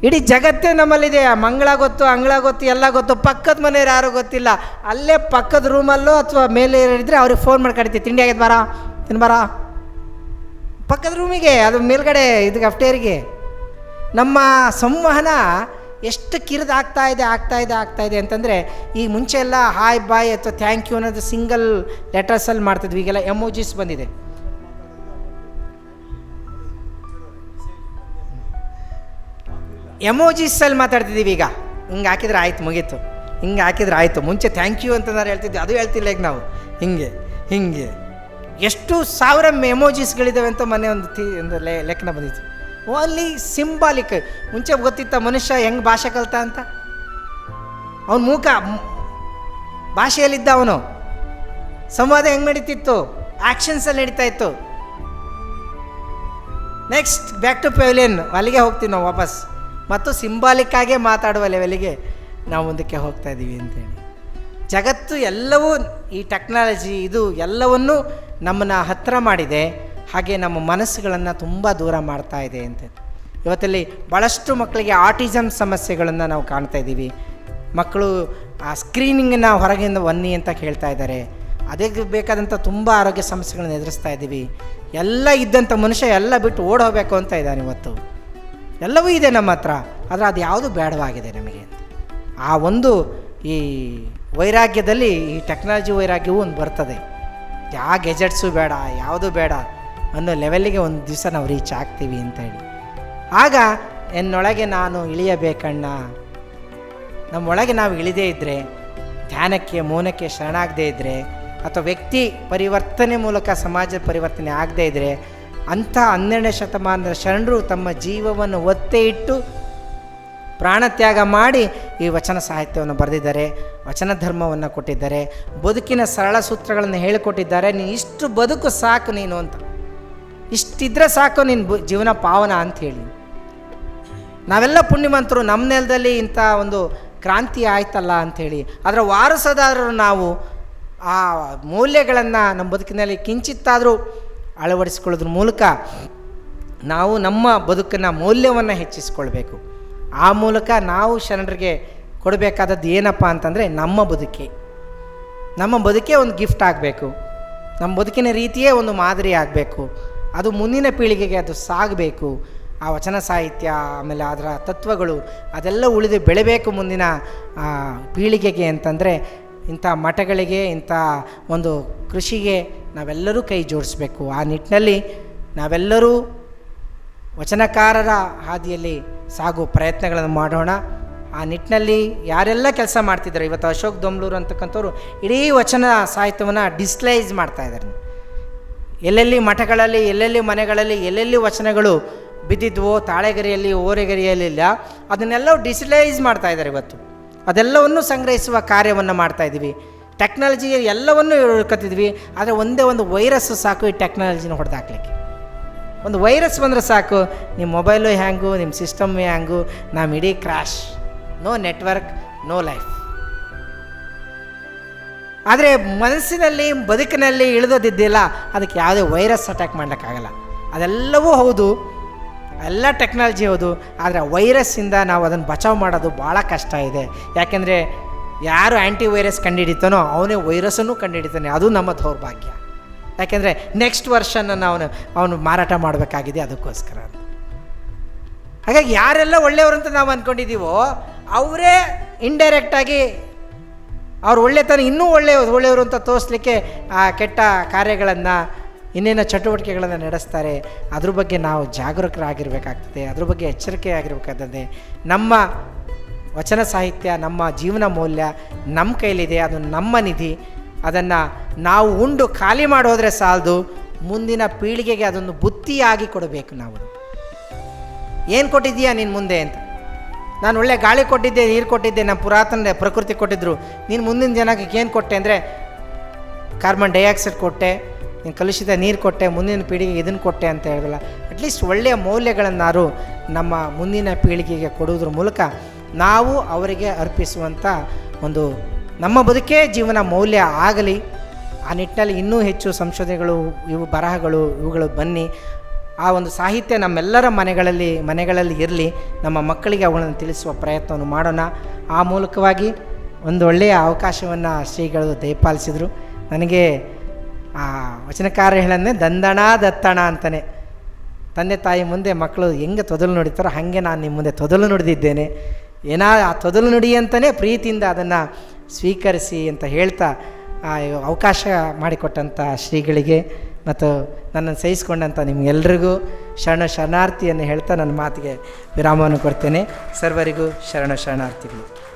ಇಡೀ ಜಗತ್ತೇ ನಮ್ಮಲ್ಲಿದೆ. ಮಂಗಳ ಗೊತ್ತು, ಅಂಗಳ ಗೊತ್ತು, ಎಲ್ಲ ಗೊತ್ತು. ಪಕ್ಕದ ಮನೆಯವ್ರು ಯಾರೂ ಗೊತ್ತಿಲ್ಲ. ಅಲ್ಲೇ ಪಕ್ಕದ ರೂಮಲ್ಲೋ ಅಥವಾ ಮೇಲೆ ಇದ್ದರೆ ಅವ್ರಿಗೆ ಫೋನ್ ಮಾಡಿ ಕರಿತೀವಿ, ತಿಂಡಿ ಆಗೈತೆ ಬಾರ, ತಿನ್ಬಾರ. ಪಕ್ಕದ ರೂಮಿಗೆ, ಅದು ಮೇಲ್ಗಡೆ ಇದಕ್ಕೆ ಅಫ್ಟೇರಿಗೆ. ನಮ್ಮ ಸಂವಹನ ಎಷ್ಟು ಕಿರಿದು ಆಗ್ತಾ ಇದೆ ಅಂತಂದರೆ, ಈ ಮುಂಚೆ ಎಲ್ಲ ಹಾಯ್ ಬಾಯ್ ಅಥವಾ ಥ್ಯಾಂಕ್ ಯು ಅನ್ನೋದು ಸಿಂಗಲ್ ಲೆಟರ್ಸಲ್ಲಿ ಮಾಡ್ತಿದ್ವಿ. ಈಗೆಲ್ಲ ಎಮೋಜಿಸ್ ಬಂದಿದೆ. ಎಮೋಜಿಸಲ್ಲಿ ಮಾತಾಡ್ತಿದ್ದೀವಿ ಈಗ. ಹಿಂಗೆ ಹಾಕಿದ್ರೆ ಆಯ್ತು, ಮುಗೀತು. ಹಿಂಗೆ ಹಾಕಿದ್ರೆ ಆಯಿತು. ಮುಂಚೆ ಥ್ಯಾಂಕ್ ಯು ಅಂತಂದ್ರೆ ಹೇಳ್ತಿದ್ವಿ, ಅದು ಹೇಳ್ತಿಲ್ಲ ಈಗ ನಾವು. ಹಿಂಗೆ ಎಷ್ಟು ಸಾವಿರ ಎಮೋಜಿಸ್ಗಳಿದ್ದಾವೆ ಅಂತ ಮೊನ್ನೆ ಒಂದು ಲೆಕ್ಕನ ಬಂದಿತ್ತು. Only symbolic. ಮುಂಚೆ ಗೊತ್ತಿತ್ತ ಮನುಷ್ಯ ಹೆಂಗೆ ಭಾಷೆ ಕಲ್ತ ಅಂತ? ಅವನು ಮೂಕ, ಭಾಷೆಯಲ್ಲಿದ್ದ ಅವನು. ಸಂವಾದ ಹೆಂಗೆ ನಡೀತಿತ್ತು? ಆ್ಯಕ್ಷನ್ಸಲ್ಲಿ ನಡೀತಾ ಇತ್ತು. ನೆಕ್ಸ್ಟ್ ಬ್ಯಾಕ್ ಟು ಪೆವಿಲಿಯನ್, ಅಲ್ಲಿಗೆ ಹೋಗ್ತೀವಿ ನಾವು ವಾಪಸ್. ಮತ್ತು ಸಿಂಬಾಲಿಕ್ಕಾಗೇ ಮಾತಾಡುವ ಲೆವೆಲಿಗೆ ನಾವು ಮುಂದಕ್ಕೆ ಹೋಗ್ತಾ ಇದ್ದೀವಿ ಅಂತೇಳಿ. ಜಗತ್ತು ಎಲ್ಲವೂ ಈ ಟೆಕ್ನಾಲಜಿ ಇದು ಎಲ್ಲವನ್ನೂ ನಮ್ಮನ್ನು ಹತ್ತಿರ ಮಾಡಿದೆ, ಹಾಗೆ ನಮ್ಮ ಮನಸ್ಸುಗಳನ್ನು ತುಂಬ ದೂರ ಮಾಡ್ತಾ ಇದೆ ಅಂತ. ಇವತ್ತಲ್ಲಿ ಭಾಳಷ್ಟು ಮಕ್ಕಳಿಗೆ ಆಟಿಸಮ್ ಸಮಸ್ಯೆಗಳನ್ನು ನಾವು ಕಾಣ್ತಾ ಇದ್ದೀವಿ. ಮಕ್ಕಳು ಆ ಸ್ಕ್ರೀನಿಂಗನ್ನು ಹೊರಗಿಂದ ಬನ್ನಿ ಅಂತ ಕೇಳ್ತಾ ಇದ್ದಾರೆ. ಅದಕ್ಕೆ ಬೇಕಾದಂಥ ತುಂಬ ಆರೋಗ್ಯ ಸಮಸ್ಯೆಗಳನ್ನು ಎದುರಿಸ್ತಾ ಇದ್ದೀವಿ. ಎಲ್ಲ ಇದ್ದಂಥ ಮನುಷ್ಯ ಎಲ್ಲ ಬಿಟ್ಟು ಓಡಿ ಹೋಗಬೇಕು ಅಂತ ಇದ್ದಾನೆ ಇವತ್ತು. ಎಲ್ಲವೂ ಇದೆ ನಮ್ಮ ಹತ್ರ, ಆದರೆ ಅದು ಯಾವುದು ಬೇಡವಾಗಿದೆ ನಮಗೆ. ಆ ಒಂದು ಈ ವೈರಾಗ್ಯದಲ್ಲಿ ಈ ಟೆಕ್ನಾಲಜಿ ವೈರಾಗ್ಯವೂ ಒಂದು ಬರ್ತದೆ. ಯಾವ ಗೆಜೆಟ್ಸು ಬೇಡ, ಯಾವುದು ಬೇಡ ಅನ್ನೋ ಲೆವೆಲ್ಲಿಗೆ ಒಂದು ದಿವಸ ನಾವು ರೀಚ್ ಆಗ್ತೀವಿ ಅಂತ ಹೇಳಿ. ಆಗ ಎನ್ನೊಳಗೆ ನಾನು ಇಳಿಯಬೇಕಣ್ಣ. ನಮ್ಮೊಳಗೆ ನಾವು ಇಳಿದೇ ಇದ್ದರೆ, ಧ್ಯಾನಕ್ಕೆ ಮೌನಕ್ಕೆ ಶರಣಾಗದೇ ಇದ್ದರೆ, ಅಥವಾ ವ್ಯಕ್ತಿ ಪರಿವರ್ತನೆ ಮೂಲಕ ಸಮಾಜ ಪರಿವರ್ತನೆ ಆಗದೇ ಇದ್ದರೆ, ಅಂಥ 12ನೇ ಶತಮಾನದ ಶರಣರು ತಮ್ಮ ಜೀವವನ್ನು ಒತ್ತೆ ಇಟ್ಟು ಪ್ರಾಣತ್ಯಾಗ ಮಾಡಿ ಈ ವಚನ ಸಾಹಿತ್ಯವನ್ನು ಬರೆದಿದ್ದಾರೆ, ವಚನ ಧರ್ಮವನ್ನು ಕೊಟ್ಟಿದ್ದಾರೆ, ಬದುಕಿನ ಸರಳ ಸೂತ್ರಗಳನ್ನು ಹೇಳಿಕೊಟ್ಟಿದ್ದಾರೆ. ನೀನು ಇಷ್ಟು ಬದುಕು ಸಾಕು ನೀನು ಅಂತ, ಇಷ್ಟಿದ್ರೆ ಸಾಕು ನಿನ್ನ ಜೀವನ ಪಾವನ ಅಂಥೇಳಿ. ನಾವೆಲ್ಲ ಪುಣ್ಯವಂತರು, ನಮ್ಮ ನೆಲದಲ್ಲಿ ಇಂಥ ಒಂದು ಕ್ರಾಂತಿ ಆಯ್ತಲ್ಲ ಅಂಥೇಳಿ. ಅದರ ವಾರಸದಾರರು ನಾವು ಆ ಮೌಲ್ಯಗಳನ್ನು ನಮ್ಮ ಬದುಕಿನಲ್ಲಿ ಕಿಂಚಿತ್ತಾದರೂ ಅಳವಡಿಸ್ಕೊಳ್ಳೋದ್ರ ಮೂಲಕ ನಾವು ನಮ್ಮ ಬದುಕನ್ನು ಮೌಲ್ಯವನ್ನು ಹೆಚ್ಚಿಸ್ಕೊಳ್ಬೇಕು. ಆ ಮೂಲಕ ನಾವು ಶರಣರಿಗೆ ಕೊಡಬೇಕಾದದ್ದು ಏನಪ್ಪ ಅಂತಂದರೆ ನಮ್ಮ ಬದುಕೇ ಒಂದು ಗಿಫ್ಟ್ ಆಗಬೇಕು. ನಮ್ಮ ಬದುಕಿನ ರೀತಿಯೇ ಒಂದು ಮಾದರಿ ಆಗಬೇಕು. ಅದು ಮುಂದಿನ ಪೀಳಿಗೆಗೆ ಅದು ಸಾಗಬೇಕು. ಆ ವಚನ ಸಾಹಿತ್ಯ, ಆಮೇಲೆ ಅದರ ತತ್ವಗಳು ಅದೆಲ್ಲ ಉಳಿದು ಬೆಳೆಬೇಕು ಮುಂದಿನ ಪೀಳಿಗೆಗೆ ಅಂತಂದರೆ ಇಂಥ ಮಠಗಳಿಗೆ, ಇಂಥ ಒಂದು ಕೃಷಿಗೆ ನಾವೆಲ್ಲರೂ ಕೈ ಜೋಡಿಸ್ಬೇಕು. ಆ ನಿಟ್ಟಿನಲ್ಲಿ ನಾವೆಲ್ಲರೂ ವಚನಕಾರರ ಹಾದಿಯಲ್ಲಿ ಸಾಗೋ ಪ್ರಯತ್ನಗಳನ್ನು ಮಾಡೋಣ. ಆ ನಿಟ್ಟಿನಲ್ಲಿ ಯಾರೆಲ್ಲ ಕೆಲಸ ಮಾಡ್ತಿದ್ದಾರೆ, ಇವತ್ತು ಅಶೋಕ್ ದೊಮ್ಲೂರು ಅಂತಕ್ಕಂಥವ್ರು ಇಡೀ ವಚನ ಸಾಹಿತ್ಯವನ್ನು ಡಿಸ್ಲೈಸ್ ಮಾಡ್ತಾಯಿದ್ದಾರೆ. ಎಲ್ಲೆಲ್ಲಿ ಮಠಗಳಲ್ಲಿ, ಎಲ್ಲೆಲ್ಲಿ ಮನೆಗಳಲ್ಲಿ, ಎಲ್ಲೆಲ್ಲಿ ವಚನಗಳು ಬಿದ್ದಿದ್ವೋ ತಾಳೆಗರಿಯಲ್ಲಿ, ಓರೆಗರಿಯಲ್ಲಿಲ್ಲ, ಅದನ್ನೆಲ್ಲ ಡಿಜಿಟಲೈಸ್ ಮಾಡ್ತಾಯಿದ್ದಾರೆ ಇವತ್ತು. ಅದೆಲ್ಲವನ್ನು ಸಂಗ್ರಹಿಸುವ ಕಾರ್ಯವನ್ನು ಮಾಡ್ತಾಯಿದ್ದೀವಿ. ಟೆಕ್ನಾಲಜಿ ಎಲ್ಲವನ್ನೂ ಹುಡ್ಕೊತಿದ್ವಿ, ಆದರೆ ಒಂದೇ ಒಂದು ವೈರಸ್ಸು ಸಾಕು ಈ ಟೆಕ್ನಾಲಜಿನ ಹೊಡೆದಾಕ್ಲಿಕ್ಕೆ. ಒಂದು ವೈರಸ್ ಬಂದರೆ ಸಾಕು, ನಿಮ್ಮ ಮೊಬೈಲು ಹ್ಯಾಂಗು, ನಿಮ್ಮ ಸಿಸ್ಟಮ್ ಹ್ಯಾಂಗು, ನಮ್ಮ ಇಡೀ crash. No network, no life. ಆದರೆ ಮನಸ್ಸಿನಲ್ಲಿ, ಬದುಕಿನಲ್ಲಿ ಇಳಿದೋದಿದ್ದಿಲ್ಲ, ಅದಕ್ಕೆ ಯಾವುದೇ ವೈರಸ್ ಅಟ್ಯಾಕ್ ಮಾಡಲಿಕ್ಕಾಗಲ್ಲ. ಅದೆಲ್ಲವೂ ಹೌದು, ಎಲ್ಲ ಟೆಕ್ನಾಲಜಿ ಹೌದು, ಆದರೆ ವೈರಸ್ಸಿಂದ ನಾವು ಅದನ್ನು ಬಚಾವ್ ಮಾಡೋದು ಭಾಳ ಕಷ್ಟ ಇದೆ. ಯಾಕೆಂದರೆ ಯಾರು ಆ್ಯಂಟಿ ವೈರಸ್ ಕಂಡುಹಿಡಿತಾನೋ ಅವನೇ ವೈರಸ್ಸನ್ನು ಕಂಡುಹಿಡಿತಾನೆ. ಅದು ನಮ್ಮ ದೌರ್ಭಾಗ್ಯ. ಯಾಕೆಂದರೆ ನೆಕ್ಸ್ಟ್ ವರ್ಷನನ್ನು ಅವನು ಮಾರಾಟ ಮಾಡಬೇಕಾಗಿದೆ ಅದಕ್ಕೋಸ್ಕರ. ಹಾಗಾಗಿ ಯಾರೆಲ್ಲ ಒಳ್ಳೆಯವರು ನಾವು ಅಂದ್ಕೊಂಡಿದ್ದೀವೋ ಅವರೇ ಇಂಡೈರೆಕ್ಟಾಗಿ ಅವ್ರು ಒಳ್ಳೆತನ ಇನ್ನೂ ಒಳ್ಳೆಯವರು ಅಂತ ತೋರಿಸ್ಲಿಕ್ಕೆ ಆ ಕೆಟ್ಟ ಕಾರ್ಯಗಳನ್ನು, ಇನ್ನೇನೋ ಚಟುವಟಿಕೆಗಳನ್ನು ನಡೆಸ್ತಾರೆ. ಅದ್ರ ಬಗ್ಗೆ ನಾವು ಜಾಗರೂಕರಾಗಿರಬೇಕಾಗ್ತದೆ, ಅದ್ರ ಬಗ್ಗೆ ಎಚ್ಚರಿಕೆ ಆಗಿರಬೇಕಾಗ್ತದೆ. ನಮ್ಮ ವಚನ ಸಾಹಿತ್ಯ, ನಮ್ಮ ಜೀವನ ಮೌಲ್ಯ ನಮ್ಮ ಕೈಲಿದೆ, ಅದು ನಮ್ಮ ನಿಧಿ. ಅದನ್ನು ನಾವು ಉಂಡು ಖಾಲಿ ಮಾಡೋದ್ರೆ ಸಾಲದು, ಮುಂದಿನ ಪೀಳಿಗೆಗೆ ಅದೊಂದು ಬುತ್ತಿಯಾಗಿ ಕೊಡಬೇಕು. ನಾವು ಏನು ಕೊಟ್ಟಿದ್ದೀಯಾ ನೀನು ಮುಂದೆ ಅಂತ. ನಾನು ಒಳ್ಳೆ ಗಾಳಿ ಕೊಟ್ಟಿದ್ದೆ, ನೀರು ಕೊಟ್ಟಿದ್ದೆ, ನಮ್ಮ ಪುರಾತನ ಪ್ರಕೃತಿ ಕೊಟ್ಟಿದ್ದರು. ನೀನು ಮುಂದಿನ ಜನಕ್ಕೆ ಏನು ಕೊಟ್ಟೆ ಅಂದರೆ ಕಾರ್ಬನ್ ಡೈಆಕ್ಸೈಡ್ ಕೊಟ್ಟೆ, ನೀನು ಕಲುಷಿತ ನೀರು ಕೊಟ್ಟೆ, ಮುಂದಿನ ಪೀಳಿಗೆಗೆ ಇದನ್ನು ಕೊಟ್ಟೆ ಅಂತ ಹೇಳಿದಲ್ಲ. ಅಟ್ಲೀಸ್ಟ್ ಒಳ್ಳೆಯ ಮೌಲ್ಯಗಳನ್ನಾರು ನಮ್ಮ ಮುಂದಿನ ಪೀಳಿಗೆಗೆ ಕೊಡುವುದ್ರ ಮೂಲಕ ನಾವು ಅವರಿಗೆ ಅರ್ಪಿಸುವಂಥ ಒಂದು ನಮ್ಮ ಬದುಕೇ ಜೀವನ ಮೌಲ್ಯ ಆಗಲಿ. ಆ ನಿಟ್ಟಿನಲ್ಲಿ ಇನ್ನೂ ಹೆಚ್ಚು ಸಂಶೋಧನೆಗಳು, ಬರಹಗಳು ಇವುಗಳು ಬನ್ನಿ. ಆ ಒಂದು ಸಾಹಿತ್ಯ ನಮ್ಮೆಲ್ಲರ ಮನೆಗಳಲ್ಲಿ ಇರಲಿ, ನಮ್ಮ ಮಕ್ಕಳಿಗೆ ಅವುಗಳನ್ನು ತಿಳಿಸುವ ಪ್ರಯತ್ನವನ್ನು ಮಾಡೋಣ. ಆ ಮೂಲಕವಾಗಿ ಒಂದು ಒಳ್ಳೆಯ ಅವಕಾಶವನ್ನು ಶ್ರೀಗಳು ದಯಪಾಲಿಸಿದರು. ನನಗೆ ಆ ವಚನಕಾರ ಹೇಳಂದರೆ ದಂದಣ ದತ್ತಣ ಅಂತಲೇ, ತಂದೆ ತಾಯಿ ಮುಂದೆ ಮಕ್ಕಳು ಹೆಂಗೆ ತೊದಲು ನುಡಿತಾರೋ ಹಾಗೆ ನಾನು ನಿಮ್ಮ ಮುಂದೆ ತೊದಲು ನುಡಿದಿದ್ದೇನೆ. ಆ ತೊದಲು ನುಡಿ ಅಂತಲೇ ಪ್ರೀತಿಯಿಂದ ಅದನ್ನು ಸ್ವೀಕರಿಸಿ ಅಂತ ಹೇಳ್ತಾ ಅವಕಾಶ ಮಾಡಿಕೊಟ್ಟಂಥ ಶ್ರೀಗಳಿಗೆ ಮತ್ತು ನನ್ನನ್ನು ಸಹಿಸಿಕೊಂಡಂಥ ನಿಮಗೆಲ್ಲರಿಗೂ ಶರಣಾರ್ಥಿಯನ್ನು ಹೇಳ್ತಾ ನನ್ನ ಮಾತಿಗೆ ವಿರಾಮವನ್ನು ಕೊಡ್ತೇನೆ. ಸರ್ವರಿಗೂ ಶರಣಾರ್ಥಿಗಳು.